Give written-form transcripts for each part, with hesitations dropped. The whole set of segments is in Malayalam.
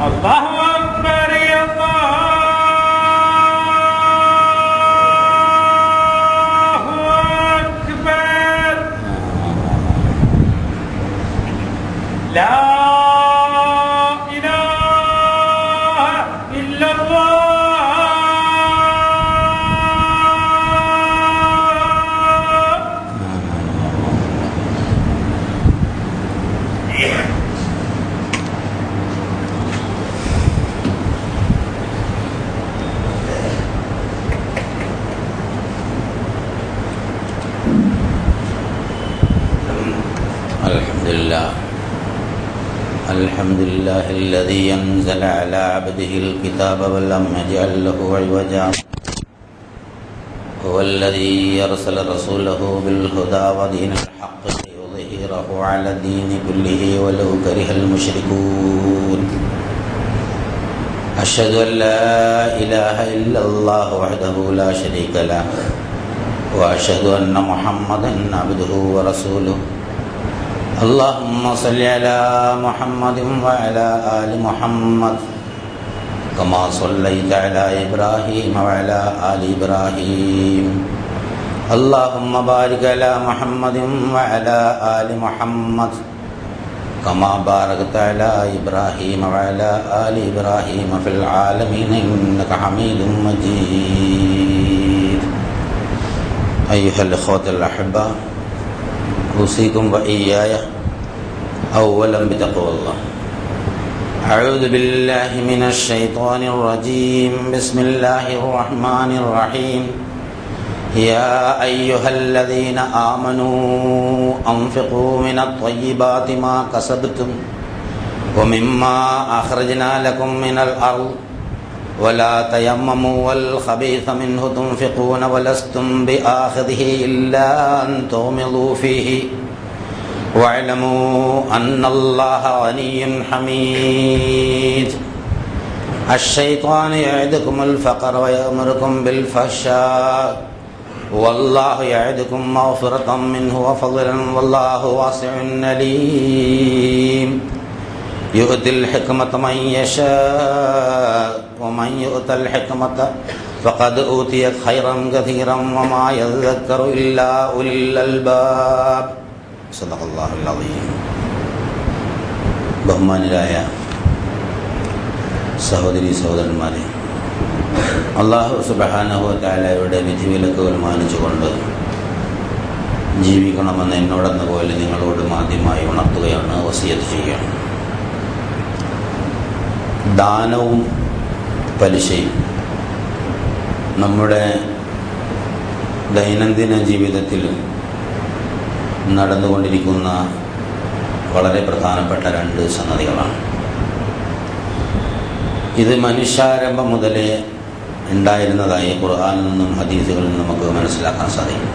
അല്ലാഹു അക്ബർ അല്ലാഹു അക്ബർ ലാ الحمد لله الذي أنزل على عبده الكتاب ولم يجعل له عوجا هو الذي أرسل رسوله بالهدى ودين الحق ليظهره على الدين كله ولو كره المشركون أشهد أن لا إله إلا الله وحده لا شريك له وأشهد أن محمدا عبده ورسوله اللهم صل على محمد وعلى آل محمد كما صليت على إبراهيم وعلى آل إبراهيم اللهم بارك على محمد وعلى آل محمد كما باركت على إبراهيم وعلى آل إبراهيم في العالمين إنك حميد مجيد أيها الإخوة الأحبة أوصيكم وإياي أولا بتقوى الله. أعوذ بالله من الشيطان الرجيم. بسم الله الرحمن الرحيم. يا أيها الذين آمنوا أنفقوا من الطيبات ما كسبتم ومما أخرجنا لكم من الأرض ولا تيمموا الخبيث منه تنفقون ولستم بآخذه إلا أن تغمضوا فيه واعلموا أن الله غني حميد. الشيطان يعدكم الفقر ويأمركم بالفحشاء والله يعدكم مغفرة منه وفضلا والله واسع عليم. يؤتي الحكمة من يشاء ومن يؤت الحكمة فقد أوتي خيرا كثيرا وما يذكر إلا أولي الألباب. صدق الله العظيم. ബഹുമാനിയായ സഹോദരി സഹോദരന്മാരെ, അല്ലാഹു സുബ്ഹാനഹു വ തആലയുടെ വിധിവിലക്കുകൾ മാനിച്ചുകൊണ്ട് ജീവിക്കണമെന്ന് എന്നോടെന്ന പോലെ നിങ്ങളോടും ആദ്യമായി ഉണർത്തുകയാണ്, വസിയത്ത് ചെയ്യുകയാണ്. ദാനവും പലിശയും നമ്മുടെ ദൈനംദിന ജീവിതത്തിൽ നടന്നുകൊണ്ടിരിക്കുന്ന വളരെ പ്രധാനപ്പെട്ട രണ്ട് സംഗതികളാണ്. ഇത് മനുഷ്യാരംഭം മുതലേ ഉണ്ടായിരുന്നതായി ഖുർആനിൽ നിന്നും ഹദീസുകളിൽ നിന്നും നമുക്ക് മനസ്സിലാക്കാൻ സാധിക്കും.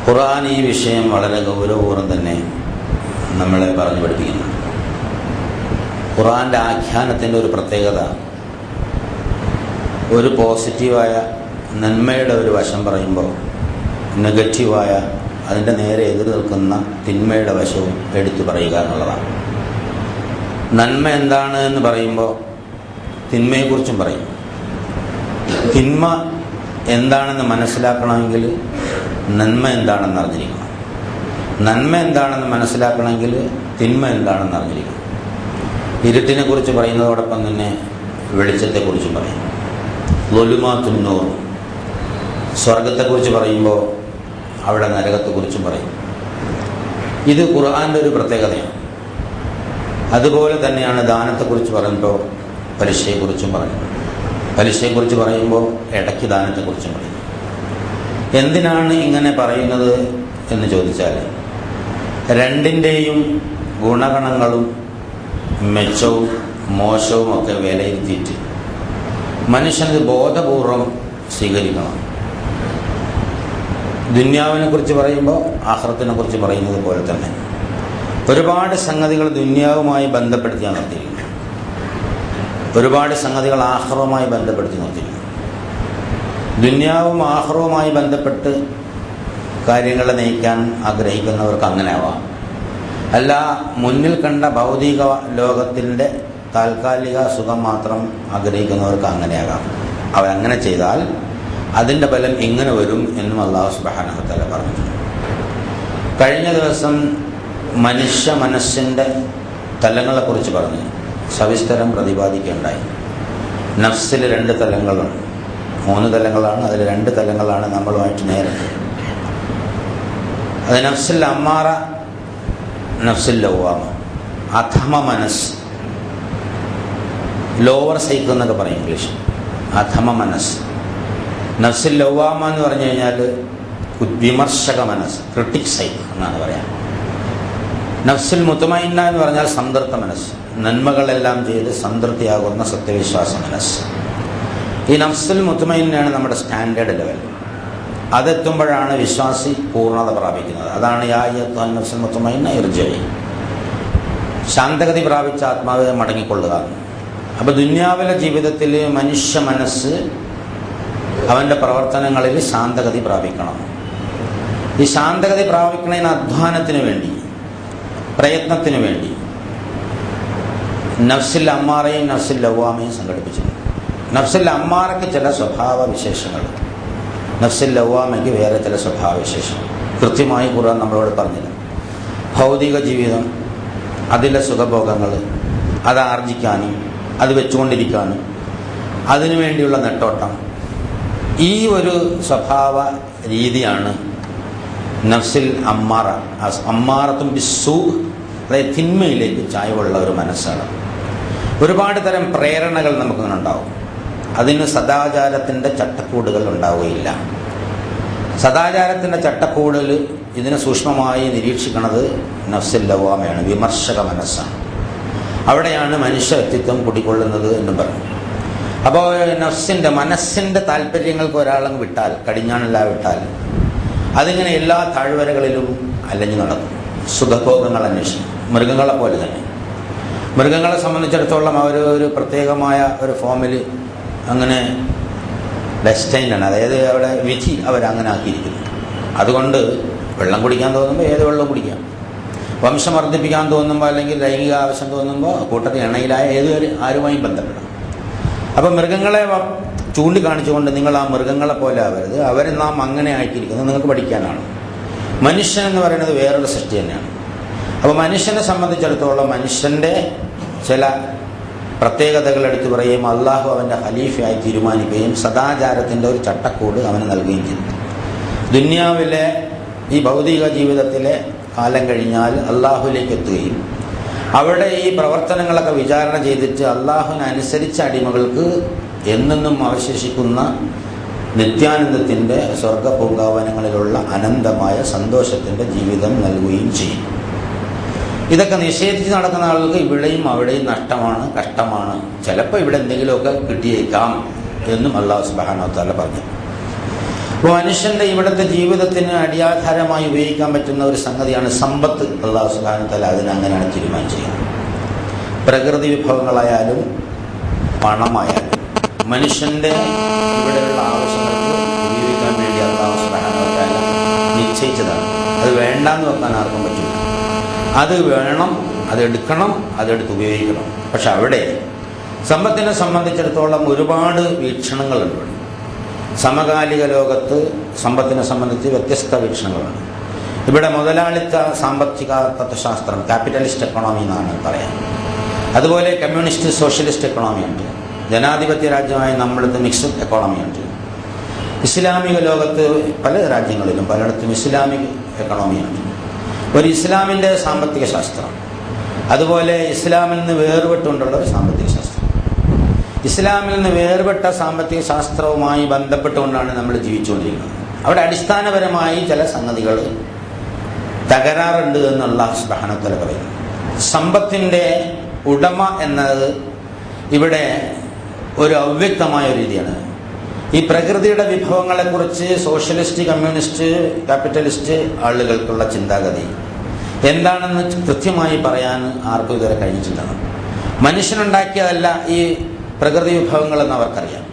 ഖുർആൻ ഈ വിഷയം വളരെ ഗൗരവപൂർവ്വം തന്നെ നമ്മളെ പറഞ്ഞു പഠിപ്പിക്കുന്നുണ്ട്. ഖുർആൻ്റെ ആഖ്യാനത്തിൻ്റെ ഒരു പ്രത്യേകത, ഒരു പോസിറ്റീവായ നന്മയുടെ ഒരു വശം പറയുമ്പോൾ നെഗറ്റീവായ അതിൻ്റെ നേരെ എതിർ നിൽക്കുന്ന തിന്മയുടെ വശവും എടുത്തു പറയുക എന്നുള്ളതാണ്. നന്മ എന്താണ് എന്ന് പറയുമ്പോൾ തിന്മയെക്കുറിച്ചും പറയും. തിന്മ എന്താണെന്ന് മനസ്സിലാക്കണമെങ്കിൽ നന്മ എന്താണെന്ന് അറിഞ്ഞിരിക്കണം. നന്മ എന്താണെന്ന് മനസ്സിലാക്കണമെങ്കിൽ തിന്മ എന്താണെന്ന് അറിഞ്ഞിരിക്കണം. ഇരുട്ടിനെ കുറിച്ച് പറയുന്നതോടൊപ്പം തന്നെ വെളിച്ചത്തെക്കുറിച്ചും പറയും. ളുലുമാത്തുൻ നൂർ, സ്വർഗത്തെക്കുറിച്ച് പറയുമ്പോൾ അവിടെ നരകത്തെക്കുറിച്ചും പറയും. ഇത് ഖുർആൻ്റെ ഒരു പ്രത്യേകതയാണ്. അതുപോലെ തന്നെയാണ് ദാനത്തെക്കുറിച്ച് പറയുമ്പോൾ പലിശയെക്കുറിച്ചും പറയും. പലിശയെക്കുറിച്ച് പറയുമ്പോൾ ഇടയ്ക്ക് ദാനത്തെക്കുറിച്ചും പറയും. എന്തിനാണ് ഇങ്ങനെ പറയുന്നത് എന്ന് ചോദിച്ചാൽ, രണ്ടിൻ്റെയും ഗുണഗണങ്ങളും മെച്ചവും മോശവും ഒക്കെ വിലയിരുത്തിയിട്ട് മനുഷ്യന് ബോധപൂർവം സ്വീകരിക്കണം. ദുന്യാവിനെ കുറിച്ച് പറയുമ്പോൾ ആഖിറത്തിനെ കുറിച്ച് പറയുന്നത് പോലെ തന്നെ ഒരുപാട് സംഗതികൾ ദുന്യാവുമായി ബന്ധപ്പെടുത്തിയാണ് നിർത്തിയിരിക്കുന്നത്. ഒരുപാട് സംഗതികൾ ആഖിറവുമായി ബന്ധപ്പെടുത്തി നിർത്തിയിരിക്കുന്നു. ദുന്യാവും ആഖിറവുമായി ബന്ധപ്പെട്ട് കാര്യങ്ങളെ നയിക്കാൻ ആഗ്രഹിക്കുന്നവർക്ക് അങ്ങനെ ആവാം. അല്ല മുന്നിൽ കണ്ട ഭൗതിക ലോകത്തിൻ്റെ താൽക്കാലിക സുഖം മാത്രം ആഗ്രഹിക്കുന്നവർക്ക് അങ്ങനെയാകാം. അവരങ്ങനെ ചെയ്താൽ അതിൻ്റെ ഫലം ഇങ്ങനെ വരും എന്നും അല്ലാഹു സുബ്ഹാനഹു വ തആല പറഞ്ഞിട്ടുണ്ട്. കഴിഞ്ഞ ദിവസം മനുഷ്യ മനസ്സിൻ്റെ തലങ്ങളെക്കുറിച്ച് പറഞ്ഞ് സവിസ്തരം പ്രതിപാദിക്കുകയുണ്ടായി. നഫ്സിൽ 2 തലങ്ങളുണ്ട്, 3 തലങ്ങളാണ്, അതിൽ 2 തലങ്ങളാണ് നമ്മളുമായിട്ട് നേരിട്ട്. അത് നഫ്സിൽ അമ്മാറ, നഫ്സിൽ ലവ്വാമ. അധമ മനസ്സ്, ലോവർ സൈക്കിൾ എന്നൊക്കെ പറയും ഇംഗ്ലീഷ്. അധമ മനസ്സ്. നഫ്സിൽ ലവ്വാമ എന്ന് പറഞ്ഞു കഴിഞ്ഞാൽ വിമർശക മനസ്സ്, ക്രിട്ടിക് സൈക്കിൾ എന്നാണ് പറയാം. നഫ്സുൽ മുത്മഇന്ന എന്ന് പറഞ്ഞാൽ സംതൃപ്ത മനസ്സ്, നന്മകളെല്ലാം ചെയ്ത് സംതൃപ്തിയാകുന്ന സത്യവിശ്വാസ മനസ്സ്. ഈ നഫ്സുൽ മുത്മഇന്നയാണ് നമ്മുടെ സ്റ്റാൻഡേർഡ് ലെവൽ. അതെത്തുമ്പോഴാണ് വിശ്വാസി പൂർണ്ണത പ്രാപിക്കുന്നത്. അതാണ് യാ അയ്യുഹൻ നഫ്സുൽ മുത്മഇന്ന ഇർജിഇ, ശാന്തഗതി പ്രാപിച്ച ആത്മാവ് മടങ്ങിക്കൊള്ളുക. അപ്പോൾ ദുന്യാവിലെ ജീവിതത്തിൽ മനുഷ്യ മനസ്സ് അവൻ്റെ പ്രവർത്തനങ്ങളിൽ ശാന്തഗതി പ്രാപിക്കണം. ഈ ശാന്തഗതി പ്രാപിക്കുന്നതിന് അധ്വാനത്തിന് വേണ്ടി, പ്രയത്നത്തിന് വേണ്ടി നഫ്സിൽ അമ്മാറയും നഫ്സിൽ ലവ്വാമയും സംഘടിപ്പിച്ചിട്ടുണ്ട്. നഫ്സിൽ അമ്മാറയ്ക്ക് ചില സ്വഭാവ വിശേഷങ്ങൾ, നഫ്സിൽ ലവ്വാമയ്ക്ക് വേറെ ചില സ്വഭാവ വിശേഷങ്ങൾ കൃത്യമായി ഖുർആൻ നമ്മളോട് പറഞ്ഞില്ല. ഭൗതിക ജീവിതം, അതിലെ സുഖഭോഗങ്ങൾ, അത് ആർജിക്കാനും അത് വെച്ചുകൊണ്ടിരിക്കാനും അതിനു വേണ്ടിയുള്ള നെട്ടോട്ടം, ഈ ഒരു സ്വഭാവ രീതിയാണ് നഫ്സിൽ അമ്മാറ. അമ്മാറത്തും ബിസ്സൂ, അതായത് തിന്മയിലേക്ക് ചായ്വുള്ള ഒരു മനസ്സാണ്. ഒരുപാട് തരം പ്രേരണകൾ നമുക്കിങ്ങനെ ഉണ്ടാവും. അതിന് സദാചാരത്തിൻ്റെ ചട്ടക്കൂടുകൾ ഉണ്ടാവുകയില്ല. സദാചാരത്തിൻ്റെ ചട്ടക്കൂടുകൾ ഇതിനെ സൂക്ഷ്മമായി നിരീക്ഷിക്കുന്നത് നഫ്സിൽ ലവ്വാമയാണ്, വിമർശക മനസ്സാണ്. അവിടെയാണ് മനുഷ്യ വ്യക്തിത്വം കുടികൊള്ളുന്നത് എന്ന് പറഞ്ഞു. അപ്പോൾ നഫ്സിൻ്റെ മനസ്സിൻ്റെ താല്പര്യങ്ങൾക്ക് ഒരാളങ്ങ് വിട്ടാൽ, കടിഞ്ഞാണെല്ലാം വിട്ടാൽ, അതിങ്ങനെ എല്ലാ താഴ്വരകളിലും അലഞ്ഞു നടക്കും, സുഖഭോഗങ്ങൾ അന്വേഷിക്കും. മൃഗങ്ങളെ പോലെ തന്നെ. മൃഗങ്ങളെ സംബന്ധിച്ചിടത്തോളം അവർ ഒരു പ്രത്യേകമായ ഒരു ഫോമിൽ അങ്ങനെ ഡെസ്റ്റൈനാണ്, അതായത് അവിടെ വിധി അവരങ്ങനെ ആക്കിയിരിക്കുന്നു. അതുകൊണ്ട് വെള്ളം കുടിക്കാൻ തോന്നുമ്പോൾ ഏത് വെള്ളവും കുടിക്കാം, വംശം വർദ്ധിപ്പിക്കാൻ തോന്നുമ്പോൾ അല്ലെങ്കിൽ ലൈംഗിക ആവശ്യം തോന്നുമ്പോൾ കൂട്ടത്തിൽ എണ്ണയിലായ ആരുമായും ബന്ധപ്പെടാം. അപ്പം മൃഗങ്ങളെ ചൂണ്ടിക്കാണിച്ചുകൊണ്ട് നിങ്ങൾ ആ മൃഗങ്ങളെ പോലെ ആവരുത്, അവരെ നാം അങ്ങനെ ആക്കിയിരിക്കുന്നത് നിങ്ങൾക്ക് പഠിക്കാനാണ്. മനുഷ്യൻ എന്ന് പറയുന്നത് വേറൊരു സൃഷ്ടി തന്നെയാണ്. അപ്പോൾ മനുഷ്യനെ സംബന്ധിച്ചിടത്തോളം മനുഷ്യൻ്റെ ചില പ്രത്യേകതകൾ എടുത്തു പറയുകയും അള്ളാഹു അവൻ്റെ ഖലീഫയായി തീരുമാനിക്കുകയും സദാചാരത്തിൻ്റെ ഒരു ചട്ടക്കൂട് അവന് നൽകുകയും ചെയ്തു. ദുന്യാവിലെ ഈ ഭൗതിക ജീവിതത്തിലെ കാലം കഴിഞ്ഞാൽ അള്ളാഹുലേക്ക് എത്തുകയും അവിടെ ഈ പ്രവർത്തനങ്ങളൊക്കെ വിചാരണ ചെയ്തിട്ട് അള്ളാഹുവിനനുസരിച്ച അടിമകൾക്ക് എന്നെന്നും അവശേഷിക്കുന്ന നിത്യാനന്ദത്തിൻ്റെ സ്വർഗപൂങ്കാവനങ്ങളിലുള്ള അനന്തമായ സന്തോഷത്തിൻ്റെ ജീവിതം നൽകുകയും ചെയ്യും. ഇതൊക്കെ നിഷേധിച്ച് നടക്കുന്ന ആളുകൾക്ക് ഇവിടെയും അവിടെയും നഷ്ടമാണ്, കഷ്ടമാണ്. ചിലപ്പോൾ ഇവിടെ എന്തെങ്കിലുമൊക്കെ കിട്ടിയേക്കാം എന്നും അല്ലാഹു സുബ്ഹാനഹു വ തആല പറഞ്ഞു. അപ്പോൾ മനുഷ്യൻ്റെ ഇവിടുത്തെ ജീവിതത്തിന് അടിയാധാരമായി ഉപയോഗിക്കാൻ പറ്റുന്ന ഒരു സംഗതിയാണ് സമ്പത്ത്. അല്ലാഹു സുബ്ഹാനഹു വ തആല അതിനങ്ങനെയാണ് തീരുമാനിച്ചിരിക്കുന്നത്. പ്രകൃതി വിഭവങ്ങളായാലും പണമായാലും മനുഷ്യൻ്റെ ഇവിടെയുള്ള ആവശ്യങ്ങൾക്ക് ഉപയോഗിക്കാൻ വേണ്ടി അല്ലാഹു സുബ്ഹാനഹു വ തആല നിശ്ചയിച്ചതാണ്. അത് വേണ്ടാന്ന് വെക്കാൻ ആർക്കും പറ്റില്ല. അത് വേണം, അതെടുക്കണം, അതെടുത്ത് ഉപയോഗിക്കണം. പക്ഷെ അവിടെ സമ്പത്തിനെ സംബന്ധിച്ചിടത്തോളം ഒരുപാട് വീക്ഷണങ്ങളുണ്ട്. സമകാലിക ലോകത്ത് സമ്പത്തിനെ സംബന്ധിച്ച് വ്യത്യസ്ത വീക്ഷണങ്ങളുണ്ട്. ഇവിടെ മുതലാളിത്ത സാമ്പത്തിക തത്വശാസ്ത്രം, ക്യാപിറ്റലിസ്റ്റ് എക്കണോമി എന്നാണ് പറയാം. അതുപോലെ കമ്മ്യൂണിസ്റ്റ് സോഷ്യലിസ്റ്റ് എക്കണോമിയുണ്ട്. ജനാധിപത്യ രാജ്യമായ നമ്മളിടത്ത് മിക്സ്ഡ് എക്കോണമിയുണ്ട്. ഇസ്ലാമിക ലോകത്ത് പല രാജ്യങ്ങളിലും പലയിടത്തും ഇസ്ലാമിക് എക്കണോമിയുണ്ട്. ഒരു ഇസ്ലാമിൻ്റെ സാമ്പത്തിക ശാസ്ത്രം, അതുപോലെ ഇസ്ലാമിൽ നിന്ന് വേർപെട്ടുകൊണ്ടുള്ള ഒരു സാമ്പത്തിക ശാസ്ത്രം. ഇസ്ലാമിൽ നിന്ന് വേർപെട്ട സാമ്പത്തിക ശാസ്ത്രവുമായി ബന്ധപ്പെട്ടുകൊണ്ടാണ് നമ്മൾ ജീവിച്ചുകൊണ്ടിരിക്കുന്നത്. അവിടെ അടിസ്ഥാനപരമായി ചില സംഗതികൾ തകരാറുണ്ട് എന്ന് അല്ലാഹു സുബ്ഹാനഹു വ തആല പറയുന്നു. സമ്പത്തിൻ്റെ ഉടമ എന്നത് ഇവിടെ ഒരു അവ്യക്തമായ ഒരു രീതിയാണ്. ഈ പ്രകൃതിയുടെ വിഭവങ്ങളെക്കുറിച്ച് സോഷ്യലിസ്റ്റ്, കമ്മ്യൂണിസ്റ്റ്, ക്യാപിറ്റലിസ്റ്റ് ആളുകൾക്കുള്ള ചിന്താഗതി എന്താണെന്ന് കൃത്യമായി പറയാൻ ആർക്കും ഇതുവരെ കഴിഞ്ഞിട്ടില്ല. മനുഷ്യനുണ്ടാക്കിയതല്ല ഈ പ്രകൃതി വിഭവങ്ങളെന്ന് അവർക്കറിയാം.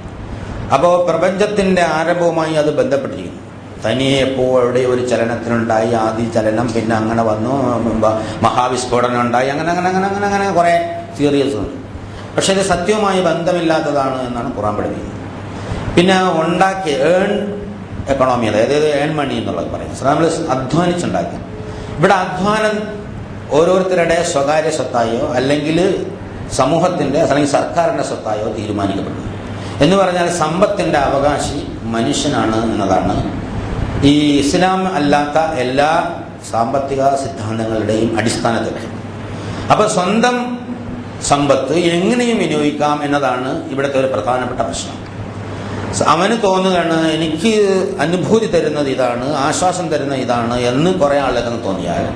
അപ്പോൾ പ്രപഞ്ചത്തിൻ്റെ ആരംഭവുമായി അത് ബന്ധപ്പെട്ടിരിക്കുന്നു. തനിയെ എപ്പോഴുടെ ഒരു ചലനത്തിനുണ്ടായി, ആദ്യ ചലനം, പിന്നെ അങ്ങനെ വന്നു, മഹാവിസ്ഫോടനം ഉണ്ടായി, അങ്ങനെ അങ്ങനെ അങ്ങനെ അങ്ങനെ അങ്ങനെ കുറേ തിയറീസ് ഉണ്ട്. പക്ഷെ ഇത് സത്യവുമായി ബന്ധമില്ലാത്തതാണ് എന്നാണ് ഖുർആൻ പഠിപ്പിക്കുന്നത്. പിന്നെ ഉണ്ടാക്കിയ ഏൺ എക്കണോമി, അതായത് ഏൺ മണി എന്നുള്ളത് പറയുന്നത് നമ്മൾ അധ്വാനിച്ചുണ്ടാക്കി. ഇവിടെ അധ്വാനം ഓരോരുത്തരുടെ സ്വകാര്യ സ്വത്തായോ അല്ലെങ്കിൽ സമൂഹത്തിൻ്റെ അല്ലെങ്കിൽ സർക്കാരിൻ്റെ സ്വത്തായോ തീരുമാനിക്കപ്പെടുന്നു. എന്ന് പറഞ്ഞാൽ സമ്പത്തിൻ്റെ അവകാശി മനുഷ്യനാണ് എന്നതാണ് ഈ ഇസ്ലാം അല്ലാത്ത എല്ലാ സാമ്പത്തിക സിദ്ധാന്തങ്ങളുടെയും അടിസ്ഥാനത്തിൽ. അപ്പോൾ സ്വന്തം സമ്പത്ത് എങ്ങനെയും വിനിയോഗിക്കാം എന്നതാണ് ഇവിടുത്തെ ഒരു പ്രധാനപ്പെട്ട പ്രശ്നം. അവന് തോന്നുകയാണ് എനിക്ക് അനുഭൂതി തരുന്നത് ഇതാണ്, ആശ്വാസം തരുന്ന ഇതാണ് എന്ന് കുറേ ആളുകൾക്ക് തോന്നിയാൽ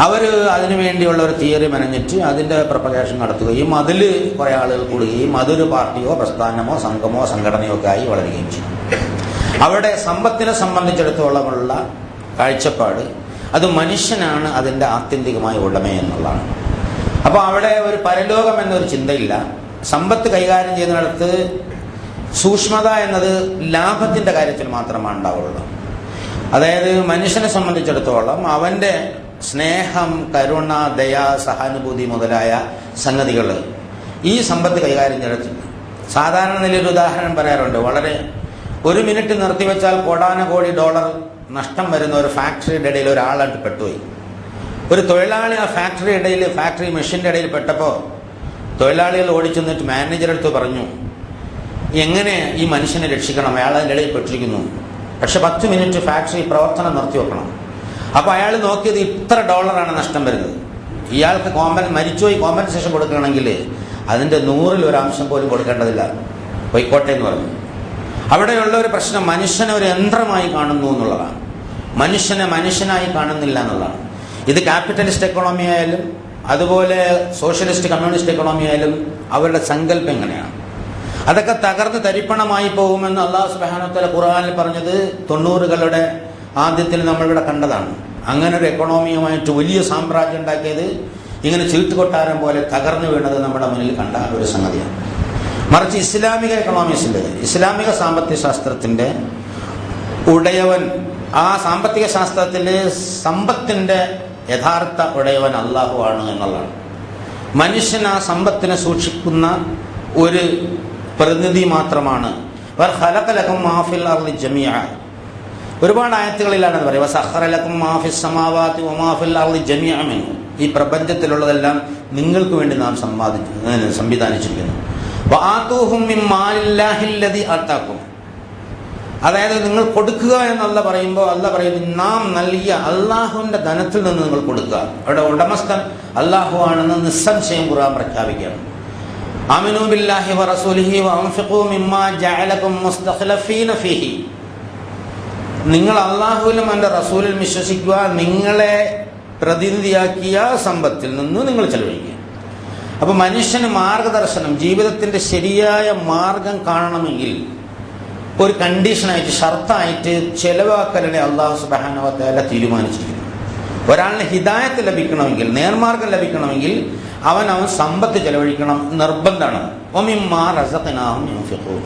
അവർ അതിനു വേണ്ടിയുള്ള ഒരു തിയറി മെനഞ്ഞിട്ട് അതിൻ്റെ പ്രൊപ്പഗേഷൻ നടത്തുകയും അതിൽ കുറേ ആളുകൾ കൂടുകയും അതൊരു പാർട്ടിയോ പ്രസ്ഥാനമോ സംഘമോ സംഘടനയോ ഒക്കെ ആയി വളരുകയും ചെയ്യും. അവിടെ സമ്പത്തിനെ സംബന്ധിച്ചിടത്തോളമുള്ള കാഴ്ചപ്പാട് അത് മനുഷ്യനാണ് അതിൻ്റെ ആത്യന്തികമായ ഉടമ എന്നുള്ളതാണ്. അപ്പോൾ അവിടെ ഒരു പരലോകം എന്നൊരു ചിന്തയില്ല. സമ്പത്ത് കൈകാര്യം ചെയ്യുന്നിടത്ത് സൂക്ഷ്മത എന്നത് ലാഭത്തിൻ്റെ കാര്യത്തിൽ മാത്രമാണ് ഉണ്ടാവുള്ളൂ. അതായത് മനുഷ്യനെ സംബന്ധിച്ചിടത്തോളം അവൻ്റെ സ്നേഹം, കരുണ, ദയ, സഹാനുഭൂതി മുതലായ സംഗതികൾ ഈ സമ്പത്ത് കൈകാര്യം ചെയ്തിട്ടുണ്ട്. സാധാരണ നിലയിൽ ഉദാഹരണം പറയാറുണ്ട്. വളരെ ഒരു മിനിറ്റ് നിർത്തിവെച്ചാൽ കോടാനുകോടി ഡോളർ നഷ്ടം വരുന്ന ഒരു ഫാക്ടറിയുടെ ഇടയിൽ ഒരാളായിട്ട് പെട്ടുപോയി. ഒരു തൊഴിലാളി ആ ഫാക്ടറി മെഷീൻ്റെ ഇടയിൽ പെട്ടപ്പോൾ തൊഴിലാളികൾ ഓടിച്ചെന്നിട്ട് മാനേജറെടുത്ത് പറഞ്ഞു, എങ്ങനെ ഈ മനുഷ്യനെ രക്ഷിക്കണം, അയാൾ അതിൻ്റെ ഇടയിൽ പെട്ടിരിക്കുന്നു, പക്ഷെ 10 മിനിറ്റ് ഫാക്ടറി പ്രവർത്തനം നിർത്തിവെക്കണം. അപ്പോൾ അയാൾ നോക്കിയത് ഇത്ര ഡോളറാണ് നഷ്ടം വരുന്നത്. ഇയാൾക്ക് മരിച്ചുപോയി കോമ്പൻസേഷൻ കൊടുക്കണമെങ്കിൽ അതിൻ്റെ 100ൽ ഒരു അംശം പോലും കൊടുക്കേണ്ടതില്ല, പൊയ്ക്കോട്ടെ എന്ന് പറഞ്ഞു. അവിടെയുള്ള ഒരു പ്രശ്നം മനുഷ്യനെ ഒരു യന്ത്രമായി കാണുന്നു എന്നുള്ളതാണ്. മനുഷ്യനെ മനുഷ്യനായി കാണുന്നില്ല എന്നുള്ളതാണ്. ഇത് ക്യാപിറ്റലിസ്റ്റ് എക്കണോമി ആയാലും അതുപോലെ സോഷ്യലിസ്റ്റ് കമ്മ്യൂണിസ്റ്റ് എക്കണോമി ആയാലും അവരുടെ സങ്കല്പം എങ്ങനെയാണ്, അതൊക്കെ തകർന്ന് തരിപ്പണമായി പോകുമെന്ന് അല്ലാഹു സുബ്ഹാനഹു വ തആല ഖുർആനിൽ പറഞ്ഞത് 90കളുടെ ആദ്യത്തിൽ നമ്മളിവിടെ കണ്ടതാണ്. അങ്ങനെ ഒരു എക്കണോമിയുമായിട്ട് വലിയ സാമ്രാജ്യം ഉണ്ടാക്കിയത് ഇങ്ങനെ ചീട്ടുകൊട്ടാരം പോലെ തകർന്നു വീണത് നമ്മുടെ മുന്നിൽ കണ്ട ഒരു സംഗതിയാണ്. മറിച്ച് ഇസ്ലാമിക എക്കണോമിക്സിൽ, ഇസ്ലാമിക സാമ്പത്തിക ശാസ്ത്രത്തിൻ്റെ ഉടയവൻ, ആ സാമ്പത്തിക ശാസ്ത്രത്തിൽ സമ്പത്തിൻ്റെ യഥാർത്ഥ ഉടയവൻ അള്ളാഹു ആണ് എന്നുള്ളതാണ്. മനുഷ്യൻ ആ സമ്പത്തിനെ സൂക്ഷിക്കുന്ന ഒരു പ്രതിനിധി മാത്രമാണ്. ഒരുപാട് ആയത്തുകളിലാണ് അത് പറയുക. ഈ പ്രപഞ്ചത്തിലുള്ളതെല്ലാം നിങ്ങൾക്ക് വേണ്ടി നാം സംവിധാനിച്ചിരിക്കുന്നു. അതായത് നിങ്ങൾ കൊടുക്കുക എന്നല്ല പറയുമ്പോൾ അല്ല പറയുന്നത് നാം നൽകിയ അള്ളാഹുവിന്റെ ധനത്തിൽ നിന്ന് നിങ്ങൾ കൊടുക്കുക. അവിടെ ഉടമസ്ഥൻ അള്ളാഹു ആണെന്ന് നിസ്സംശയം ഖുർആൻ പ്രഖ്യാപിക്കുകയാണ്. ആമിനൂ ബില്ലാഹി വറസൂലിഹി വഅൻഫിഖൂ മിമ്മാ ജഅലകും മുസ്തഖ്ലഫീന ഫീഹി. നിങ്ങൾ അള്ളാഹുവിലും അവൻ്റെ റസൂലിലും വിശ്വസിക്കുക, നിങ്ങളെ പ്രതിനിധിയാക്കിയ സമ്പത്തിൽ നിന്ന് നിങ്ങൾ ചെലവഴിക്കുക. അപ്പോൾ മനുഷ്യന് മാർഗദർശനം, ജീവിതത്തിൻ്റെ ശരിയായ മാർഗം കാണണമെങ്കിൽ ഒരു കണ്ടീഷനായിട്ട്, ഷർത്തായിട്ട് ചെലവാക്കലിനെ അല്ലാഹു സുബ്ഹാനഹു വ തആല തീരുമാനിച്ചിരിക്കുന്നു. ഒരാളിന് ഹിദായത്ത് ലഭിക്കണമെങ്കിൽ, നേർമാർഗം ലഭിക്കണമെങ്കിൽ അവൻ സമ്പത്ത് ചെലവഴിക്കണം, നിർബന്ധമാണ്. വമിമ്മാ റസഖ്നാഹും യുൻഫിഖൂൻ.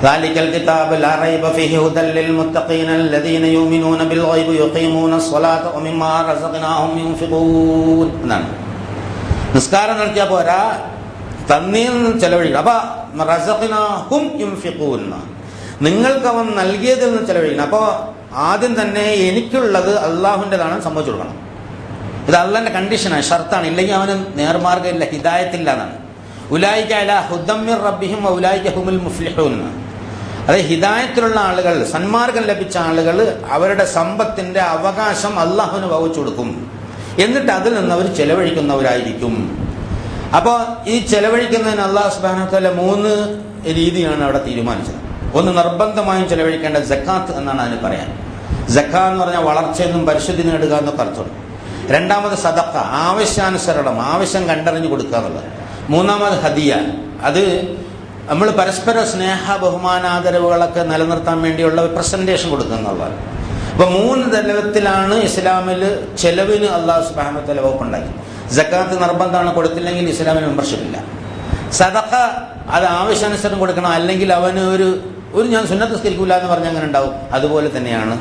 ذلك الكتاب لا ريب فيه هدى للمتقين الذين يؤمنون بالغيب ويقيمون الصلاة ومما رزقناهم ينفقون. എന്നാണ്. നിസ്കാരം നടത്തിയാൽ പോരാ, തന്നീൽ ചെലവഴിക്കണം. അപ്പൊ റസഖ്നാഹും യുൻഫിഖൂൻ, നിങ്ങൾക്ക് അവൻ നൽകിയതിൽ നിന്ന് ചെലവഴിക്കണം. അപ്പോൾ ആദ്യം തന്നെ എനിക്കുള്ളത് അള്ളാഹുവിൻ്റെതാണ് സംഭവിച്ചു കൊടുക്കണം. ഇത് അള്ളാഹിന്റെ കണ്ടീഷനാണ്, ഷർത്താണ്. ഇല്ലെങ്കിൽ അവന് നേർമാർഗ്ഗം ഇല്ല, ഹിദായത്തില്ല എന്നാണ്. ഉലൈക അലാ ഹുദം മിർ റബ്ബിഹിം വഉലൈക ഹുമുൽ മുഫ്ലിഹൂൻ. അതായത് ഹിദായത്തിലുള്ള ആളുകൾ, സന്മാർഗം ലഭിച്ച ആളുകൾ അവരുടെ സമ്പത്തിന്റെ അവകാശം അള്ളാഹുവിന് വഹിച്ചു കൊടുക്കും. എന്നിട്ട് അതിൽ നിന്ന് അവർ ചെലവഴിക്കുന്നവരായിരിക്കും. അപ്പോൾ ഈ ചെലവഴിക്കുന്നതിന് അല്ലാഹു സുബ്ഹാനഹു വ തആല 3 രീതിയാണ് അവിടെ തീരുമാനിച്ചത്. ഒന്ന്, നിർബന്ധമായും ചെലവഴിക്കേണ്ട സക്കാത്ത് എന്നാണ് അതിന് പറയാൻ. സക്കാ എന്ന് പറഞ്ഞാൽ വളർച്ചയെന്നും പരിശുദ്ധി നേടുക എന്നൊക്കെ അർത്ഥം. രണ്ടാമത് സദഖ, ആവശ്യാനുസരണം, ആവശ്യം കണ്ടറിഞ്ഞു കൊടുക്കുക എന്നുള്ളത്. മൂന്നാമത് ഹദിയ, അത് നമ്മൾ പരസ്പര സ്നേഹ ബഹുമാനാദരവുകളൊക്കെ നിലനിർത്താൻ വേണ്ടിയുള്ള ഒരു പ്രസന്റേഷൻ കൊടുക്കുക എന്നുള്ളതാണ്. അപ്പോൾ 3 തലത്തിലാണ് ഇസ്ലാമിൽ ചെലവിന് അല്ലാഹു സുബ്ഹാനഹു വ തആല വകുപ്പുണ്ടാക്കി. സക്കാത്ത് നിർബന്ധമാണ്, കൊടുത്തില്ലെങ്കിൽ ഇസ്ലാമിന് മെമ്പർഷിപ്പ് ഇല്ല. സദഖ അത് ആവശ്യാനുസരണം കൊടുക്കണം, അല്ലെങ്കിൽ അവന് ഞാൻ സുന്നത്ത് നിസ്കരിക്കൂല എന്ന് പറഞ്ഞാൽ അങ്ങനെ ഉണ്ടാവും. അതുപോലെ തന്നെയാണ്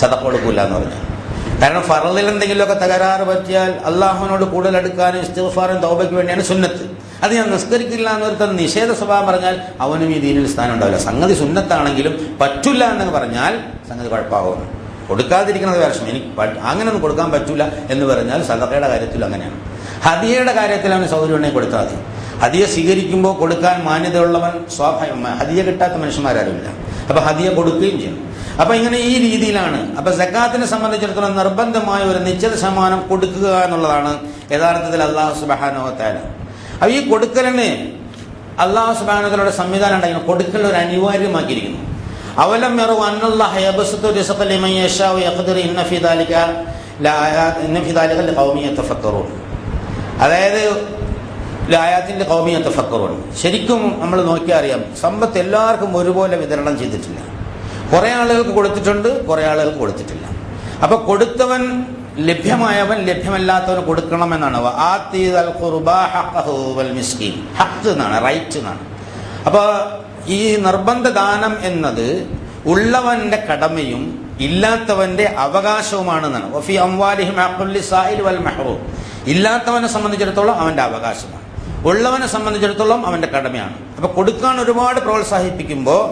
സദഖ കൊടുക്കൂല എന്ന് പറഞ്ഞാൽ. കാരണം ഫർളിൽ എന്തെങ്കിലുമൊക്കെ തകരാറ് പറ്റിയാൽ അള്ളാഹുവിനോട് കൂടുതൽ അടുക്കാനും ഇസ്തിഗ്ഫാറും തൗബയ്ക്ക് വേണ്ടിയാണ് സുന്നത്ത്. അത് ഞാൻ നിസ്കരിക്കില്ല എന്നൊരുത്തൻ നിഷേധ സ്വഭാവം പറഞ്ഞാൽ അവനും ഈ ദീനിൽ സ്ഥാനം ഉണ്ടാവില്ല. സംഗതി സുന്നത്താണെങ്കിലും പറ്റില്ല എന്ന് പറഞ്ഞാൽ സംഗതി കുഴപ്പമാവും. കൊടുക്കാതിരിക്കുന്നത് വിഷമം. എനിക്ക് അങ്ങനെയൊന്നും കൊടുക്കാൻ പറ്റില്ല എന്ന് പറഞ്ഞാൽ സദഖയുടെ കാര്യത്തിൽ അങ്ങനെയാണ്. ഹദിയയുടെ കാര്യത്തിൽ അവന് സൗകര്യം ഉണ്ടെങ്കിൽ കൊടുത്താൽ മതി. ഹദിയ സ്വീകരിക്കുമ്പോൾ കൊടുക്കാൻ മാന്യതയുള്ളവൻ സ്വാഭാവികമായി, ഹദിയ കിട്ടാത്ത മനുഷ്യന്മാരാരുമില്ല. അപ്പൊ ഹദിയ കൊടുക്കുകയും ചെയ്യും. അപ്പൊ ഇങ്ങനെ ഈ രീതിയിലാണ്. അപ്പൊ സക്കാത്തിനെ സംബന്ധിച്ചിടത്തോളം നിർബന്ധമായ ഒരു നിശ്ചിത ശതമാനം കൊടുക്കുക എന്നുള്ളതാണ് യഥാർത്ഥത്തിൽ അല്ലാഹു സുബ്ഹാനഹു വ തആല. അപ്പൊ ഈ കൊടുക്കലിന് അല്ലാഹു സുബ്ഹാനഹു വ തആലയുടെ സംവിധാനം ഉണ്ടായിരുന്നു. കൊടുക്കൽ ഒരു അനിവാര്യമാക്കിയിരിക്കുന്നു. അവലം യറൗ അന്നല്ലാഹ യബ്സുതു റിസ്ഖ ലിമൻ യശാഉ വയഖ്ദിറു ഇന്ന ഫീ ദാലിക ലിഖൗമിൻ യതഫക്കറൂൻ. അതായത് ലായാത്തിന്റെ ഖൗമിൻ യതഫക്കറൂൻ. ശരിക്കും നമ്മൾ നോക്കിയാൽ അറിയാം, സമ്പത്ത് എല്ലാവർക്കും ഒരുപോലെ വിതരണം ചെയ്തിട്ടില്ല. കുറെ ആളുകൾക്ക് കൊടുത്തിട്ടുണ്ട്, കുറെ ആളുകൾക്ക് കൊടുത്തിട്ടില്ല. അപ്പൊ കൊടുത്തവൻ ലഭ്യമായവൻ ലഭ്യമല്ലാത്തവന് കൊടുക്കണമെന്നാണ്. ഹഖ് എന്നാണ്, റൈറ്റ് എന്നാണ്. അപ്പൊ ഈ നിർബന്ധ ദാനം എന്നത് ഉള്ളവന്റെ കടമയും ഇല്ലാത്തവന്റെ അവകാശവുമാണെന്നാണ്. വഫി അംവാലിഹിം ഹഖ്ഖുൽ ലിസാഇൽ വൽ മഹ്റൂം. ഇല്ലാത്തവനെ സംബന്ധിച്ചിടത്തോളം അവന്റെ അവകാശമാണ്, ഉള്ളവനെ സംബന്ധിച്ചിടത്തോളം അവന്റെ കടമയാണ്. അപ്പൊ കൊടുക്കാൻ ഒരുപാട് പ്രോത്സാഹിപ്പിക്കുമ്പോൾ